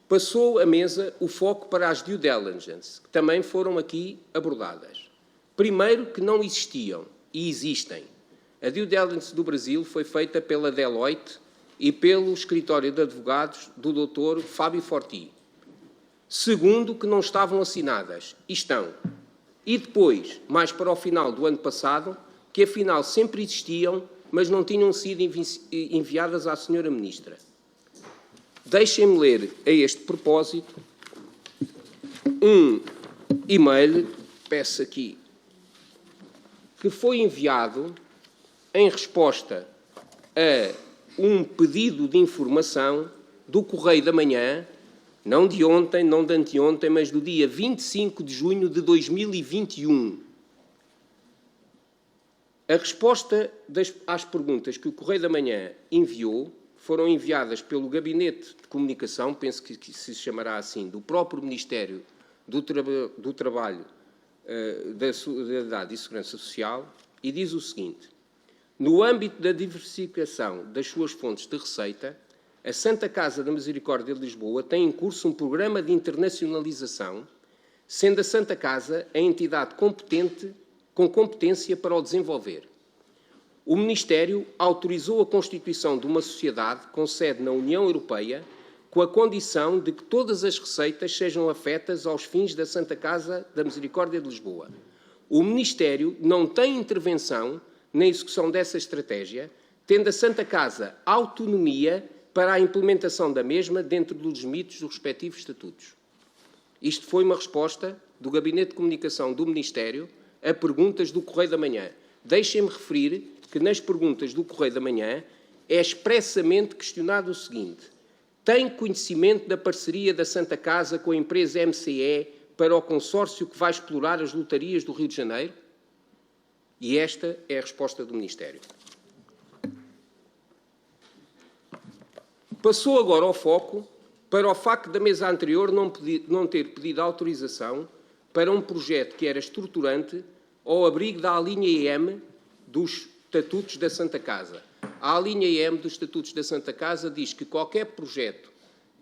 passou a mesa o foco para as due diligence, que também foram aqui abordadas. Primeiro, que não existiam e existem. A due diligence do Brasil foi feita pela Deloitte e pelo escritório de advogados do Dr. Fábio Forti. Segundo, que não estavam assinadas. E estão. E depois, mais para o final do ano passado, que afinal sempre existiam, mas não tinham sido enviadas à Sra. Ministra. Deixem-me ler a este propósito um e-mail, peço aqui, que foi enviado em resposta a um pedido de informação do Correio da Manhã, não de ontem, não de anteontem, mas do dia 25 de junho de 2021. A resposta às perguntas que o Correio da Manhã enviou foram enviadas pelo Gabinete de Comunicação, penso que se chamará assim, do próprio Ministério do Trabalho, da Solidariedade e Segurança Social, e diz o seguinte: no âmbito da diversificação das suas fontes de receita, a Santa Casa da Misericórdia de Lisboa tem em curso um programa de internacionalização, sendo a Santa Casa a entidade competente, com competência para o desenvolver. O Ministério autorizou a constituição de uma sociedade com sede na União Europeia, com a condição de que todas as receitas sejam afetas aos fins da Santa Casa da Misericórdia de Lisboa. O Ministério não tem intervenção na execução dessa estratégia, tendo a Santa Casa autonomia para a implementação da mesma dentro dos limites dos respectivos estatutos. Isto foi uma resposta do Gabinete de Comunicação do Ministério a perguntas do Correio da Manhã. Deixem-me referir que nas perguntas do Correio da Manhã é expressamente questionado o seguinte: tem conhecimento da parceria da Santa Casa com a empresa MCE para o consórcio que vai explorar as lotarias do Rio de Janeiro? E esta é a resposta do Ministério. Passou agora o foco para o facto da mesa anterior não ter pedido autorização para um projeto que era estruturante ao abrigo da alínea M dos Estatutos da Santa Casa. A alínea M dos Estatutos da Santa Casa diz que qualquer projeto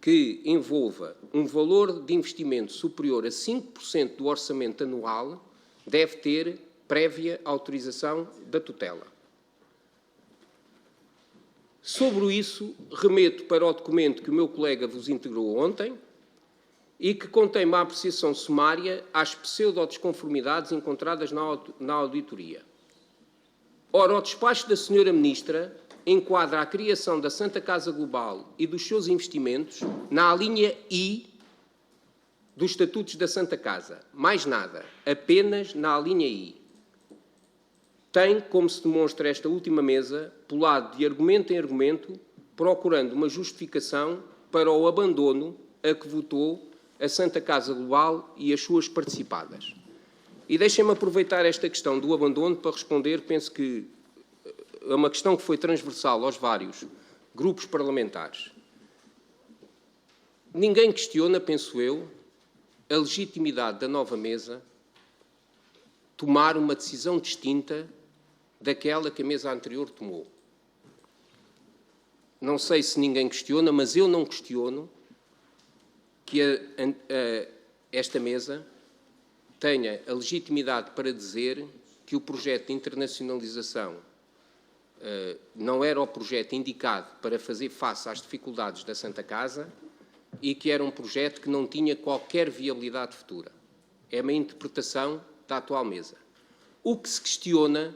que envolva um valor de investimento superior a 5% do orçamento anual deve ter prévia autorização da tutela. Sobre isso, remeto para o documento que o meu colega vos integrou ontem e que contém uma apreciação sumária às pseudo-desconformidades encontradas na auditoria. Ora, o despacho da Sra. Ministra enquadra a criação da Santa Casa Global e dos seus investimentos na alínea I dos Estatutos da Santa Casa. Mais nada, apenas na alínea I. Tem, como se demonstra esta última mesa, pulado de argumento em argumento, procurando uma justificação para o abandono a que votou a Santa Casa Global e as suas participadas. E deixem-me aproveitar esta questão do abandono para responder, penso que é uma questão que foi transversal aos vários grupos parlamentares. Ninguém questiona, penso eu, a legitimidade da nova mesa tomar uma decisão distinta daquela que a mesa anterior tomou. Não sei se ninguém questiona, mas eu não questiono que esta mesa tenha a legitimidade para dizer que o projeto de internacionalização não era o projeto indicado para fazer face às dificuldades da Santa Casa e que era um projeto que não tinha qualquer viabilidade futura. É uma interpretação da atual mesa. O que se questiona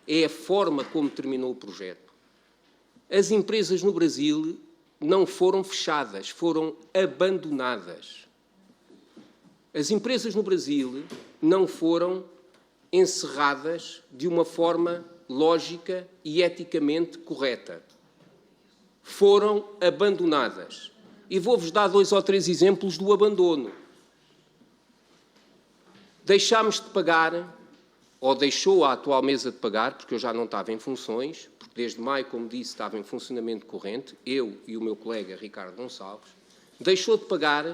é a forma como terminou o projeto. As empresas no Brasil não foram fechadas, foram abandonadas. As empresas no Brasil não foram encerradas de uma forma lógica e eticamente correta. Foram abandonadas. E vou-vos dar 2 ou 3 exemplos do abandono. Deixámos de pagar, ou deixou a atual mesa de pagar, porque eu já não estava em funções, porque desde maio, como disse, estava em funcionamento corrente, eu e o meu colega Ricardo Gonçalves, deixou de pagar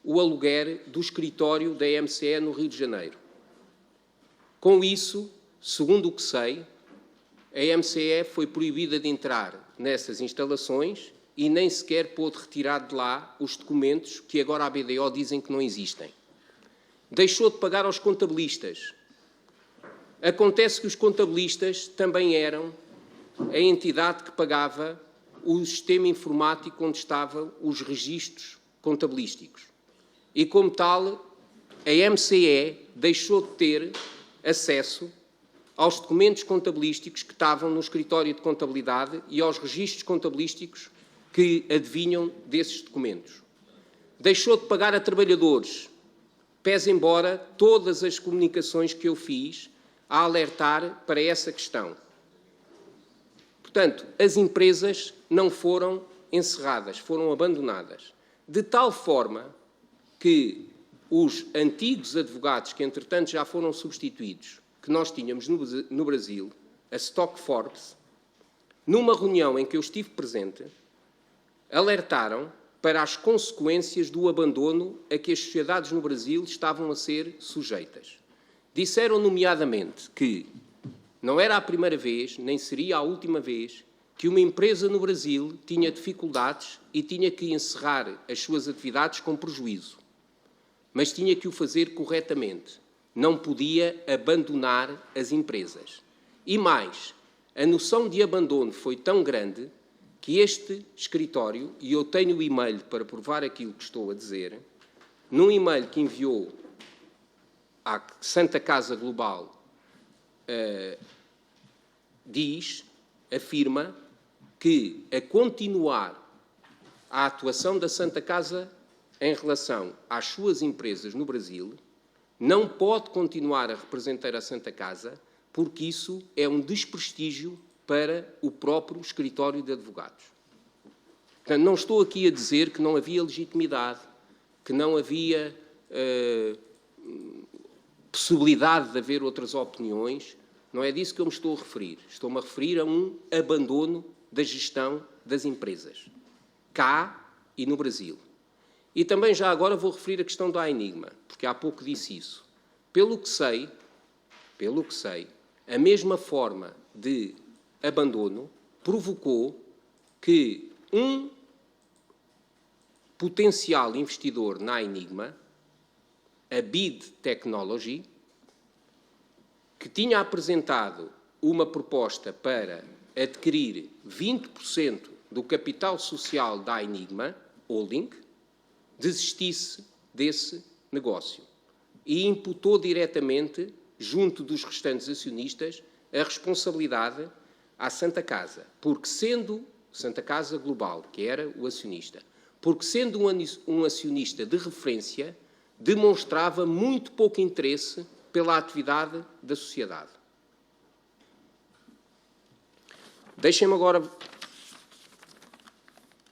o aluguer do escritório da MCE no Rio de Janeiro. Com isso, segundo o que sei, a MCE foi proibida de entrar nessas instalações e nem sequer pôde retirar de lá os documentos que agora a BDO dizem que não existem. Deixou de pagar aos contabilistas. Acontece que os contabilistas também eram a entidade que pagava o sistema informático onde estavam os registros contabilísticos. E, como tal, a MCE deixou de ter acesso aos documentos contabilísticos que estavam no escritório de contabilidade e aos registros contabilísticos que adivinham desses documentos. Deixou de pagar a trabalhadores, pese embora todas as comunicações que eu fiz a alertar para essa questão. Portanto, as empresas não foram encerradas, foram abandonadas. De tal forma que os antigos advogados, que entretanto já foram substituídos, que nós tínhamos no Brasil, a Stock Forbes, numa reunião em que eu estive presente, alertaram para as consequências do abandono a que as sociedades no Brasil estavam a ser sujeitas. Disseram, nomeadamente, que não era a primeira vez, nem seria a última vez, que uma empresa no Brasil tinha dificuldades e tinha que encerrar as suas atividades com prejuízo. Mas tinha que o fazer corretamente. Não podia abandonar as empresas. E mais, a noção de abandono foi tão grande que este escritório, e eu tenho o e-mail para provar aquilo que estou a dizer, num e-mail que enviou à Santa Casa Global, afirma que, a continuar a atuação da Santa Casa em relação às suas empresas no Brasil, não pode continuar a representar a Santa Casa, porque isso é um desprestígio para o próprio escritório de advogados. Portanto, não estou aqui a dizer que não havia legitimidade, que não havia possibilidade de haver outras opiniões. Não é disso que eu me estou a referir. Estou-me a referir a um abandono da gestão das empresas, cá e no Brasil. E também já agora vou referir a questão da Enigma, porque há pouco disse isso. Pelo que sei, a mesma forma de abandono provocou que um potencial investidor na Enigma, a BID Technology, que tinha apresentado uma proposta para adquirir 20% do capital social da Enigma Holding, desistisse desse negócio e imputou diretamente, junto dos restantes acionistas, a responsabilidade à Santa Casa, porque sendo Santa Casa Global, que era o acionista, porque sendo um acionista de referência, demonstrava muito pouco interesse pela atividade da sociedade. Deixem-me agora,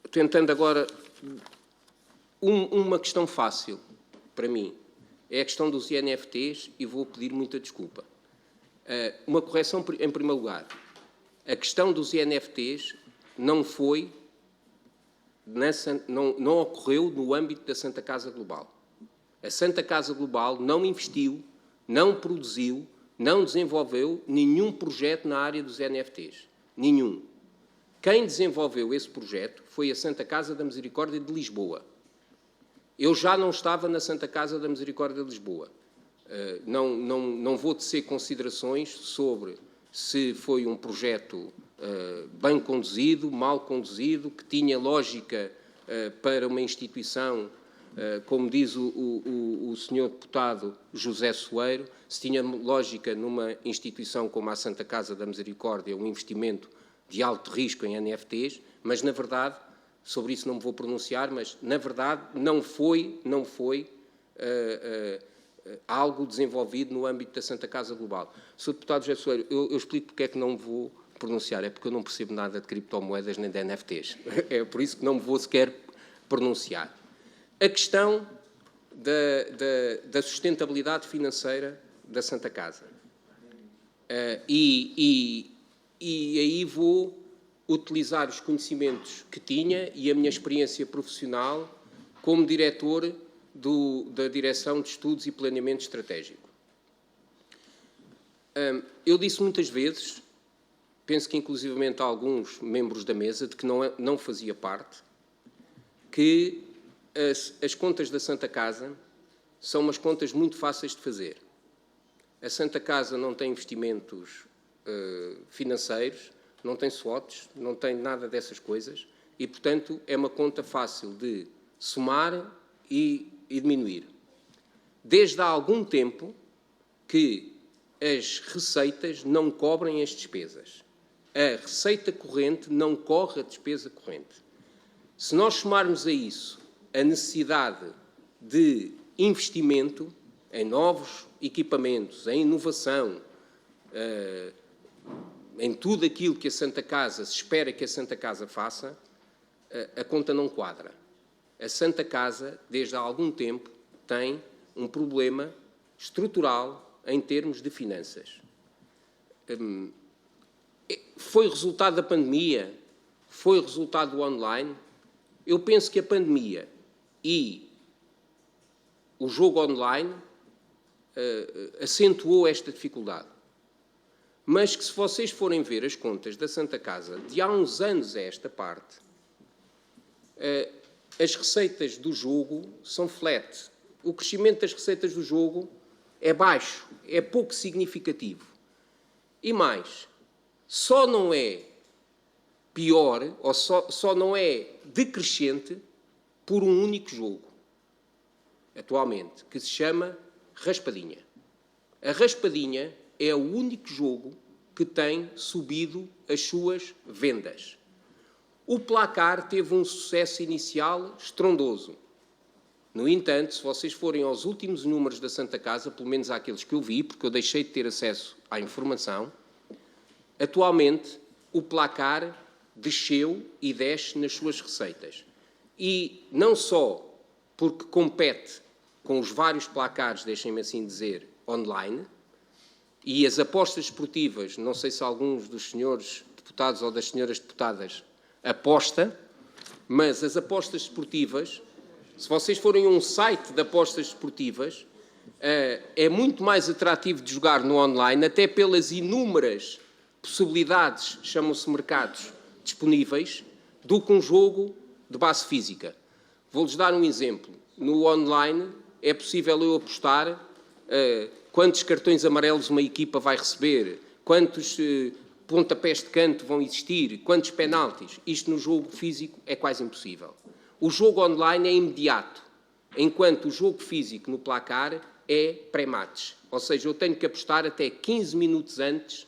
tentando agora, uma questão fácil para mim, é a questão dos INFTs e vou pedir muita desculpa. Uma correção em primeiro lugar. A questão dos INFTs não ocorreu no âmbito da Santa Casa Global. A Santa Casa Global não investiu, não produziu, não desenvolveu nenhum projeto na área dos NFTs. Nenhum. Quem desenvolveu esse projeto foi a Santa Casa da Misericórdia de Lisboa. Eu já não estava na Santa Casa da Misericórdia de Lisboa. Não vou tecer considerações sobre se foi um projeto bem conduzido, mal conduzido, que tinha lógica para uma instituição, como diz o senhor deputado José Soeiro, se tinha lógica numa instituição como a Santa Casa da Misericórdia, um investimento de alto risco em NFTs, mas, na verdade, sobre isso não me vou pronunciar, mas, na verdade, não foi algo desenvolvido no âmbito da Santa Casa Global. Sr. Deputado José Soeiro, eu explico porque é que não me vou pronunciar, é porque eu não percebo nada de criptomoedas nem de NFTs. É por isso que não me vou sequer pronunciar. A questão da sustentabilidade financeira da Santa Casa. E aí vou utilizar os conhecimentos que tinha e a minha experiência profissional como diretor da Direção de Estudos e Planeamento Estratégico. Eu disse muitas vezes, penso que inclusivamente a alguns membros da mesa, de que não fazia parte, que as contas da Santa Casa são umas contas muito fáceis de fazer. A Santa Casa não tem investimentos financeiros, não tem SWOTs, não tem nada dessas coisas e, portanto, é uma conta fácil de somar e diminuir. Desde há algum tempo que as receitas não cobrem as despesas. A receita corrente não corre a despesa corrente. Se nós somarmos a isso a necessidade de investimento em novos equipamentos, em inovação, em tudo aquilo que a Santa Casa se espera que a Santa Casa faça, a conta não quadra. A Santa Casa, desde há algum tempo, tem um problema estrutural em termos de finanças. Foi resultado da pandemia? Foi resultado do online? Eu penso que a pandemia e o jogo online acentuou esta dificuldade. Mas que, se vocês forem ver as contas da Santa Casa, de há uns anos a esta parte, as receitas do jogo são flat. O crescimento das receitas do jogo é baixo, é pouco significativo. E mais, só não é pior, ou só não é decrescente por um único jogo, atualmente, que se chama Raspadinha. A Raspadinha é o único jogo que tem subido as suas vendas. O Placar teve um sucesso inicial estrondoso. No entanto, se vocês forem aos últimos números da Santa Casa, pelo menos àqueles que eu vi, porque eu deixei de ter acesso à informação, atualmente o Placar desceu e desce nas suas receitas. E não só porque compete com os vários placares, deixem-me assim dizer, online, e as apostas esportivas, não sei se alguns dos senhores deputados ou das senhoras deputadas aposta, mas as apostas esportivas, se vocês forem a um site de apostas esportivas, é muito mais atrativo de jogar no online, até pelas inúmeras possibilidades, chamam-se mercados, disponíveis, do que um jogo de base física. Vou-lhes dar um exemplo. No online é possível eu apostar quantos cartões amarelos uma equipa vai receber, quantos pontapés de canto vão existir, quantos penaltis. Isto no jogo físico é quase impossível. O jogo online é imediato, enquanto o jogo físico no Placar é pré-match. Ou seja, eu tenho que apostar até 15 minutos antes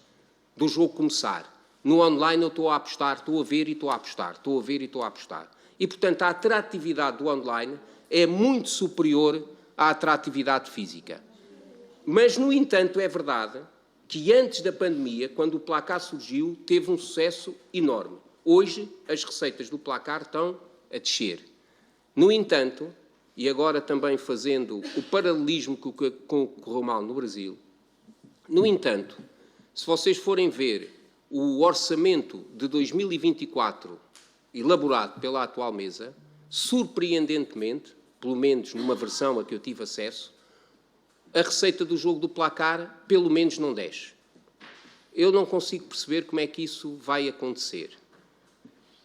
do jogo começar. No online eu estou a apostar, estou a ver e estou a apostar, estou a ver e estou a apostar. E, portanto, a atratividade do online é muito superior à atratividade física. Mas, no entanto, é verdade que antes da pandemia, quando o Placar surgiu, teve um sucesso enorme. Hoje, as receitas do Placar estão a descer. No entanto, e agora também fazendo o paralelismo com o que correu mal no Brasil, no entanto, se vocês forem ver o orçamento de 2024 elaborado pela atual mesa, surpreendentemente, pelo menos numa versão a que eu tive acesso, a receita do jogo do Placar pelo menos não desce. Eu não consigo perceber como é que isso vai acontecer.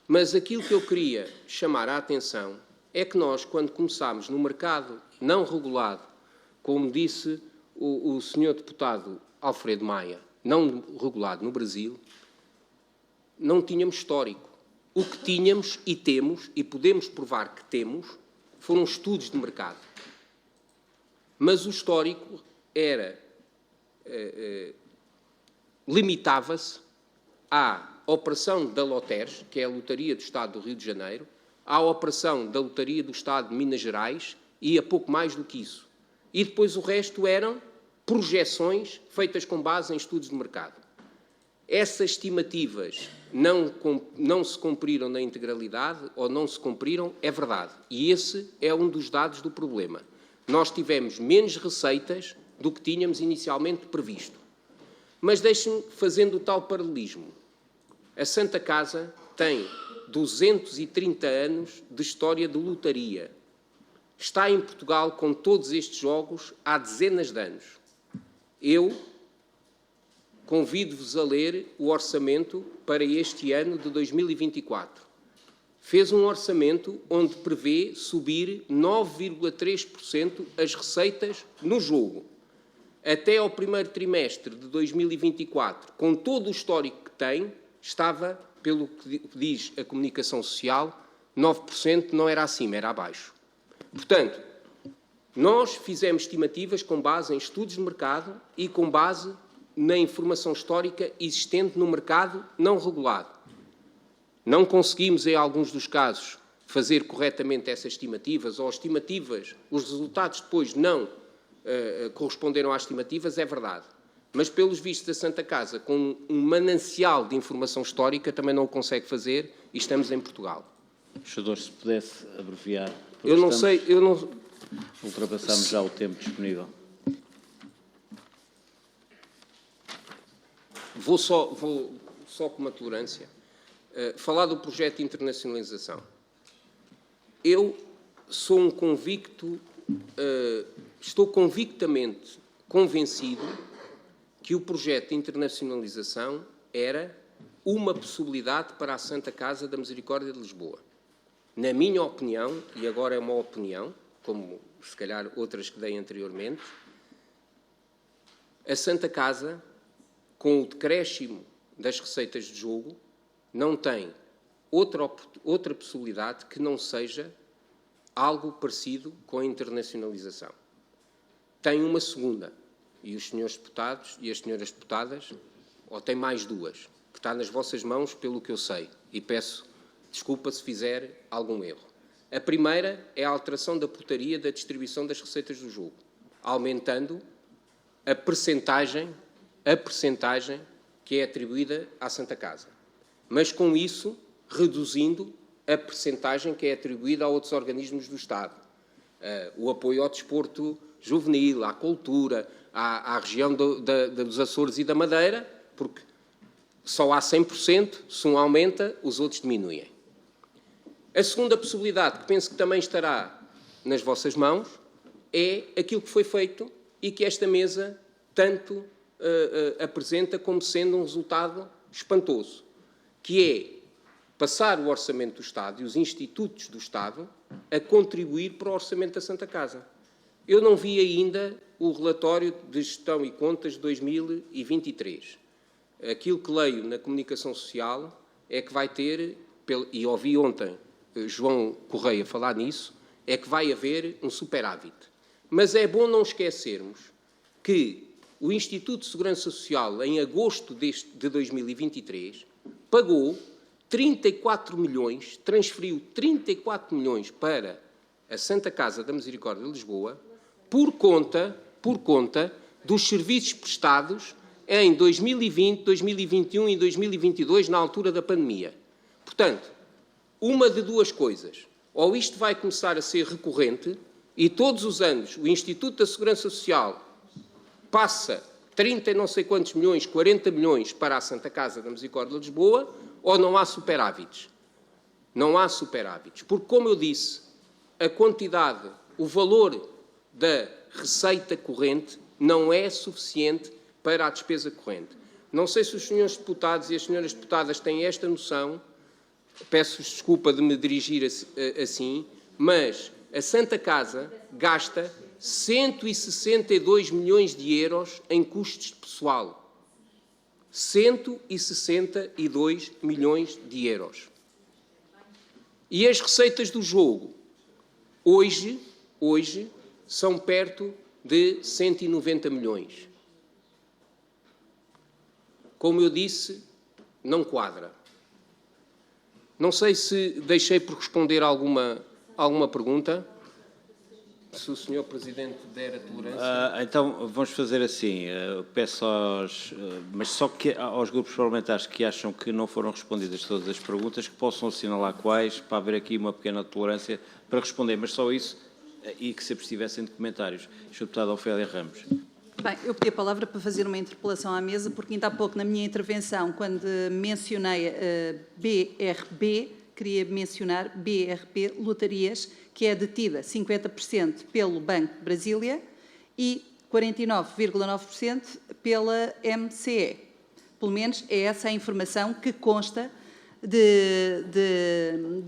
Mas aquilo que eu queria chamar a atenção é que nós, quando começámos no mercado não regulado, como disse o senhor deputado Alfredo Maia, não regulado no Brasil, não tínhamos histórico. O que tínhamos e temos, e podemos provar que temos, foram estudos de mercado. Mas o histórico limitava-se à operação da Loteres, que é a Lotaria do Estado do Rio de Janeiro, à operação da Lotaria do Estado de Minas Gerais e a pouco mais do que isso. E depois o resto eram projeções feitas com base em estudos de mercado. Essas estimativas não se cumpriram na integralidade ou não se cumpriram, é verdade. E esse é um dos dados do problema. Nós tivemos menos receitas do que tínhamos inicialmente previsto. Mas deixem-me, fazendo o tal paralelismo, a Santa Casa tem 230 anos de história de lotaria. Está em Portugal com todos estes jogos há dezenas de anos. Eu convido-vos a ler o orçamento para este ano de 2024. Fez um orçamento onde prevê subir 9,3% as receitas no jogo. Até ao primeiro trimestre de 2024, com todo o histórico que tem, estava, pelo que diz a comunicação social, 9% não era acima, era abaixo. Portanto, nós fizemos estimativas com base em estudos de mercado e com base na informação histórica existente no mercado não regulado. Não conseguimos, em alguns dos casos, fazer corretamente essas estimativas, ou estimativas, os resultados depois não corresponderam às estimativas, é verdade. Mas, pelos vistos da Santa Casa, com um manancial de informação histórica, também não o consegue fazer e estamos em Portugal. Senador, se pudesse abreviar. Eu não sei, eu não... Ultrapassamos já o tempo disponível. Vou só com uma tolerância, falar do projeto de internacionalização. eu sou um convicto, estou convictamente convencido que o projeto de internacionalização era uma possibilidade para a Santa Casa da Misericórdia de Lisboa. Na minha opinião, e agora é uma opinião, como se calhar outras que dei anteriormente, a Santa Casa, com o decréscimo das receitas de jogo, não tem outra possibilidade que não seja algo parecido com a internacionalização. Tem uma segunda, e os senhores deputados e as senhoras deputadas, ou tem mais duas, que está nas vossas mãos, pelo que eu sei, e peço desculpa se fizer algum erro. A primeira é a alteração da portaria da distribuição das receitas do jogo, aumentando a percentagem que é atribuída à Santa Casa, mas com isso reduzindo a percentagem que é atribuída a outros organismos do Estado. O apoio ao desporto juvenil, à cultura, à região dos Açores e da Madeira, porque só há 100%, se um aumenta, os outros diminuem. A segunda possibilidade, que penso que também estará nas vossas mãos, é aquilo que foi feito e que esta mesa tanto apresenta como sendo um resultado espantoso, que é passar o orçamento do Estado e os institutos do Estado a contribuir para o orçamento da Santa Casa. Eu não vi ainda o relatório de gestão e contas de 2023. Aquilo que leio na comunicação social é que vai ter, e ouvi ontem João Correia falar nisso, é que vai haver um superávit. Mas é bom não esquecermos que o Instituto de Segurança Social, em agosto de 2023, pagou 34 milhões, transferiu 34 milhões para a Santa Casa da Misericórdia de Lisboa, por conta dos serviços prestados em 2020, 2021 e 2022, na altura da pandemia. Portanto, uma de duas coisas. Ou isto vai começar a ser recorrente e todos os anos o Instituto da Segurança Social passa 30 e não sei quantos milhões, 40 milhões para a Santa Casa da Misericórdia de Lisboa, ou não há superávites. Não há superávites. Porque, como eu disse, a quantidade, o valor da receita corrente não é suficiente para a despesa corrente. Não sei se os senhores deputados e as senhoras deputadas têm esta noção, peço desculpa de me dirigir assim, mas a Santa Casa gasta 162 milhões de euros em custos de pessoal. 162 milhões de euros. E as receitas do jogo, hoje são perto de 190 milhões. Como eu disse, não quadra. Não sei se deixei por responder alguma pergunta. Se o Sr. Presidente der a tolerância... Então, vamos fazer assim. Peço mas só que aos grupos parlamentares que acham que não foram respondidas todas as perguntas, que possam assinalar quais, para haver aqui uma pequena tolerância para responder. Mas só isso, e que sempre estivessem de comentários. Sr. Deputado Ofélia Ramos. Bem, eu pedi a palavra para fazer uma interpelação à mesa, porque ainda há pouco, na minha intervenção, quando mencionei BRB, queria mencionar BRB Lotarias, que é detida 50% pelo Banco de Brasília e 49,9% pela MCE. Pelo menos é essa a informação que consta de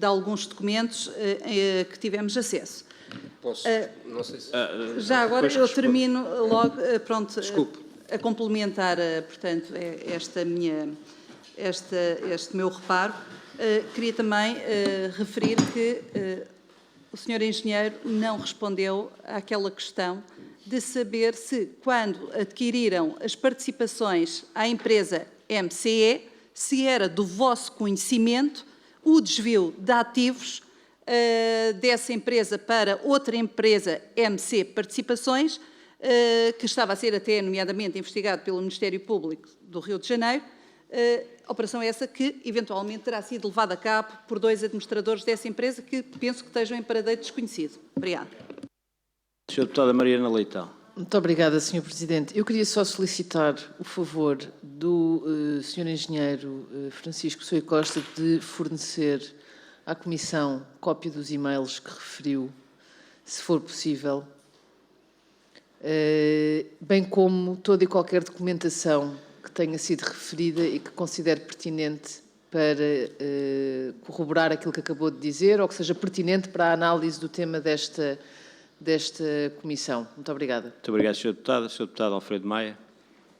alguns documentos que tivemos acesso. Posso? Não sei se... Já agora eu termino logo, pronto, Desculpe. a complementar, portanto, este meu reparo. Queria também referir que o Sr. Engenheiro não respondeu àquela questão de saber se, quando adquiriram as participações à empresa MCE, se era do vosso conhecimento o desvio de ativos dessa empresa para outra empresa MC Participações, que estava a ser até nomeadamente investigado pelo Ministério Público do Rio de Janeiro, operação essa que eventualmente terá sido levada a cabo por 2 administradores dessa empresa que penso que estejam em paradeiro desconhecido. Obrigada. Sra. Deputada Mariana Leitão. Muito obrigada, Sr. Presidente. Eu queria só solicitar o favor do Sr. Engenheiro Francisco Pessoa e Costa de fornecer à Comissão cópia dos e-mails que referiu, se for possível, bem como toda e qualquer documentação que tenha sido referida e que considere pertinente para corroborar aquilo que acabou de dizer ou que seja pertinente para a análise do tema desta Comissão. Muito obrigada. Muito obrigado, Sr. Deputado. Sr. Deputado Alfredo Maia.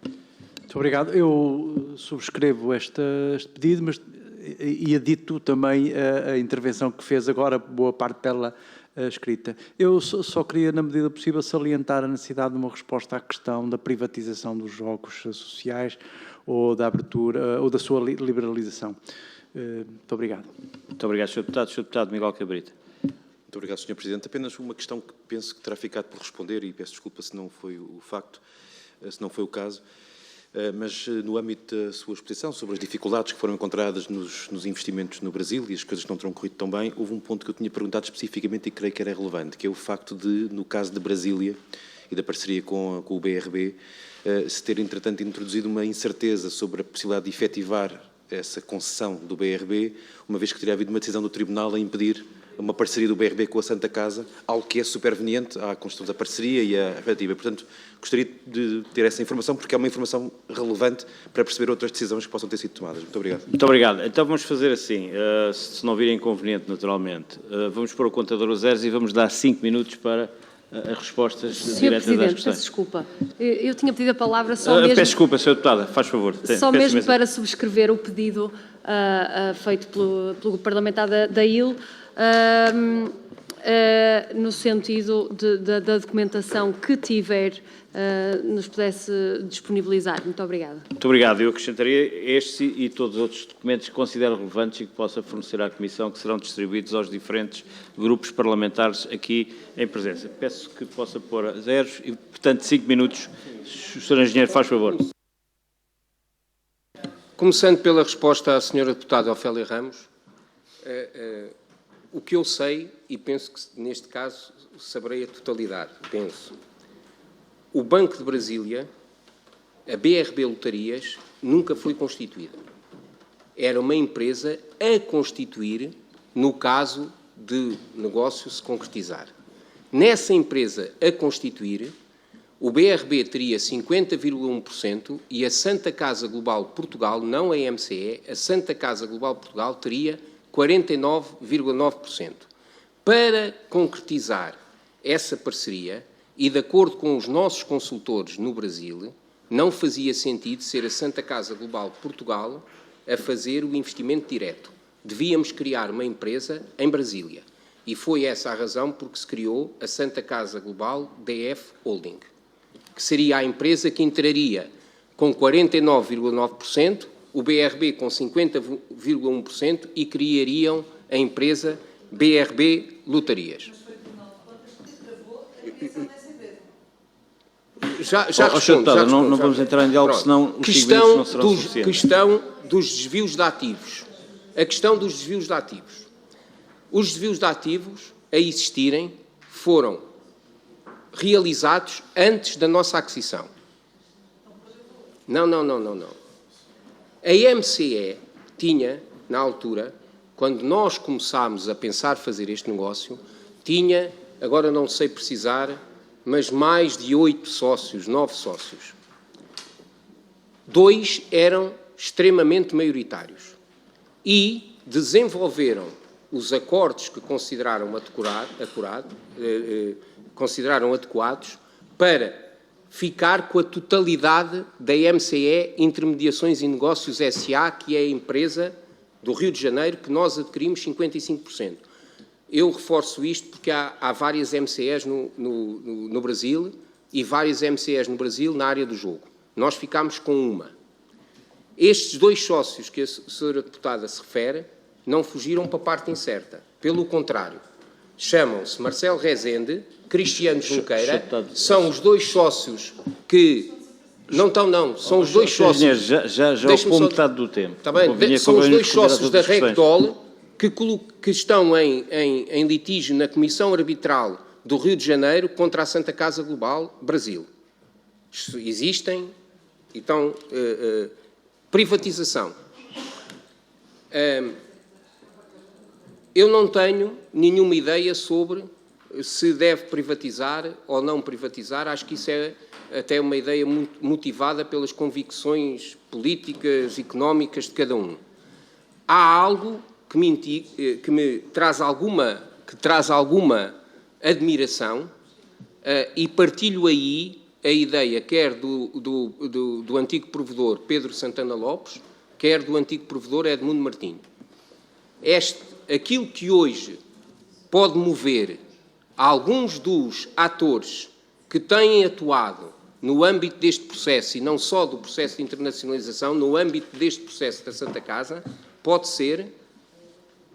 Muito obrigado. Eu subscrevo este pedido, mas e adito também a intervenção que fez agora, boa parte dela escrita. Eu só queria, na medida possível, salientar a necessidade de uma resposta à questão da privatização dos jogos sociais ou da abertura, ou da sua liberalização. Muito obrigado. Muito obrigado, Sr. Deputado. Sr. Deputado Miguel Cabrita. Muito obrigado, Sr. Presidente. Apenas uma questão que penso que terá ficado por responder, e peço desculpa se não foi o facto, se não foi o caso, mas no âmbito da sua exposição sobre as dificuldades que foram encontradas nos investimentos no Brasil e as coisas que não terão corrido tão bem, houve um ponto que eu tinha perguntado especificamente e creio que era relevante, que é o facto de, no caso de Brasília e da parceria com o BRB, se ter, entretanto, introduzido uma incerteza sobre a possibilidade de efetivar essa concessão do BRB, uma vez que teria havido uma decisão do Tribunal a impedir uma parceria do BRB com a Santa Casa, algo que é superveniente à construção da parceria e à efetiva. Portanto, gostaria de ter essa informação, porque é uma informação relevante para perceber outras decisões que possam ter sido tomadas. Muito obrigado. Muito obrigado. Então vamos fazer assim, se não vir inconveniente, naturalmente, vamos pôr o contador a zeros e vamos dar 5 minutos para as respostas Sr. diretas às Presidente, questões. peço desculpa. Eu tinha pedido a palavra só mesmo... Peço desculpa, Sr. Deputada, faz favor. Só mesmo para subscrever o pedido feito pelo parlamentar da IL, no sentido da documentação que tiver, nos pudesse disponibilizar. Muito obrigada. Muito obrigado. Eu acrescentaria este e todos os outros documentos que considero relevantes e que possa fornecer à Comissão, que serão distribuídos aos diferentes grupos parlamentares aqui em presença. Peço que possa pôr a zeros e, portanto, 5 minutos. O Sr. Engenheiro, faz favor. Começando pela resposta à Sra. Deputada Ofélia Ramos, o que eu sei, e penso que neste caso saberei a totalidade, penso. O Banco de Brasília, a BRB Lotarias, nunca foi constituída. Era uma empresa a constituir no caso de negócio se concretizar. Nessa empresa a constituir, o BRB teria 50,1% e a Santa Casa Global Portugal, não a MCE, a Santa Casa Global Portugal teria 49,9%. Para concretizar essa parceria, e de acordo com os nossos consultores no Brasil, não fazia sentido ser a Santa Casa Global Portugal a fazer o investimento direto. Devíamos criar uma empresa em Brasília. E foi essa a razão porque se criou a Santa Casa Global DF Holding, que seria a empresa que entraria com 49,9%, o BRB com 50,1% e criariam a empresa BRB Lotarias. Já respondo. Não vamos entrar em diálogo, senão os 5 minutos não serão suficientes. Questão dos desvios de ativos. A questão dos desvios de ativos. Os desvios de ativos a existirem foram realizados antes da nossa aquisição. Não. A MCE tinha, na altura, quando nós começámos a pensar fazer este negócio, tinha, agora não sei precisar, mas mais de 8 sócios, 9 sócios. 2 eram extremamente maioritários e desenvolveram os acordos que consideraram adequados para ficar com a totalidade da MCE Intermediações e Negócios S.A., que é a empresa do Rio de Janeiro, que nós adquirimos 55%. Eu reforço isto porque há várias MCEs no Brasil e várias MCEs no Brasil na área do jogo. Nós ficámos com uma. Estes 2 sócios que a senhora deputada se refere não fugiram para a parte incerta. Pelo contrário, chamam-se Marcelo Rezende, Cristiano Junqueira, são os 2 sócios que... Não, são os 2 sócios... Já ocupou metade do tempo. Está bem, são os 2 sócios da Recdol que estão em litígio na Comissão Arbitral do Rio de Janeiro contra a Santa Casa Global Brasil. Existem, então, privatização. Eu não tenho nenhuma ideia sobre se deve privatizar ou não privatizar. Acho que isso é até uma ideia muito motivada pelas convicções políticas, económicas de cada um. Há algo que me traz alguma admiração e partilho aí a ideia quer do antigo provedor Pedro Santana Lopes, quer do antigo provedor Edmundo Martinho. Aquilo que hoje pode mover alguns dos atores que têm atuado no âmbito deste processo, e não só do processo de internacionalização, no âmbito deste processo da Santa Casa, pode ser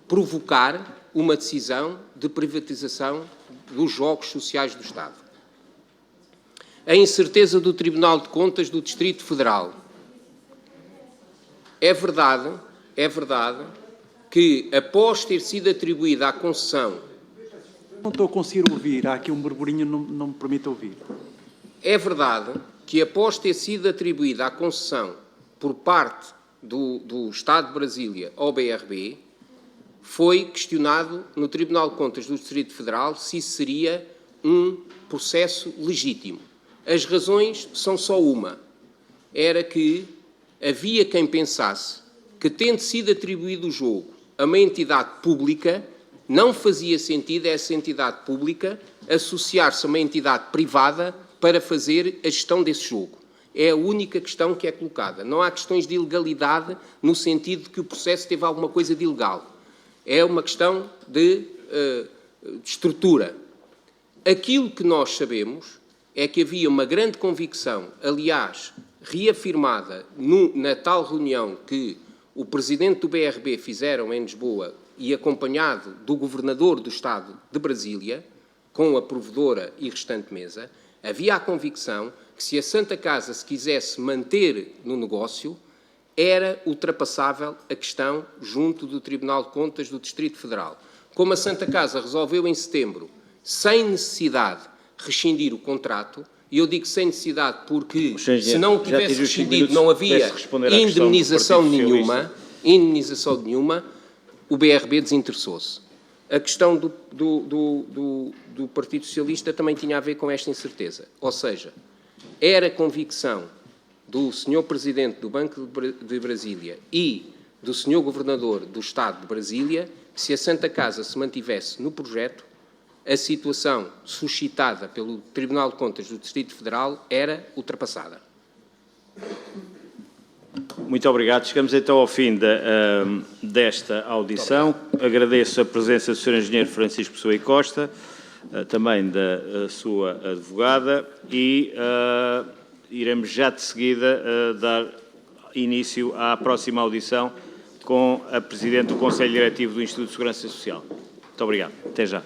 provocar uma decisão de privatização dos jogos sociais do Estado. A incerteza do Tribunal de Contas do Distrito Federal. É verdade que, após ter sido atribuída a concessão... Não estou a conseguir ouvir, há aqui um burburinho, não me permite ouvir. É verdade que, após ter sido atribuída a concessão por parte do Estado de Brasília ao BRB, foi questionado no Tribunal de Contas do Distrito Federal se isso seria um processo legítimo. As razões são só uma. Era que havia quem pensasse que, tendo sido atribuído o jogo a uma entidade pública, não fazia sentido essa entidade pública associar-se a uma entidade privada para fazer a gestão desse jogo. É a única questão que é colocada. Não há questões de ilegalidade no sentido de que o processo teve alguma coisa de ilegal. É uma questão de estrutura. Aquilo que nós sabemos é que havia uma grande convicção, aliás, reafirmada na tal reunião que o presidente do BRB fizeram em Lisboa e acompanhado do governador do Estado de Brasília, com a provedora e restante mesa, havia a convicção que se a Santa Casa se quisesse manter no negócio, era ultrapassável a questão junto do Tribunal de Contas do Distrito Federal. Como a Santa Casa resolveu em setembro, sem necessidade, rescindir o contrato, e eu digo sem necessidade porque, se não o tivesse rescindido, não havia indemnização nenhuma, o BRB desinteressou-se. A questão do Partido Socialista também tinha a ver com esta incerteza. Ou seja, era convicção do Sr. Presidente do Banco de Brasília e do Sr. Governador do Estado de Brasília que, se a Santa Casa se mantivesse no projeto, a situação suscitada pelo Tribunal de Contas do Distrito Federal era ultrapassada. Muito obrigado. Chegamos então ao fim desta audição. Agradeço a presença do Sr. Engenheiro Francisco Pessoa e Costa, também da sua advogada, e iremos já de seguida dar início à próxima audição com a Presidente do Conselho Diretivo do Instituto de Segurança Social. Muito obrigado. Até já.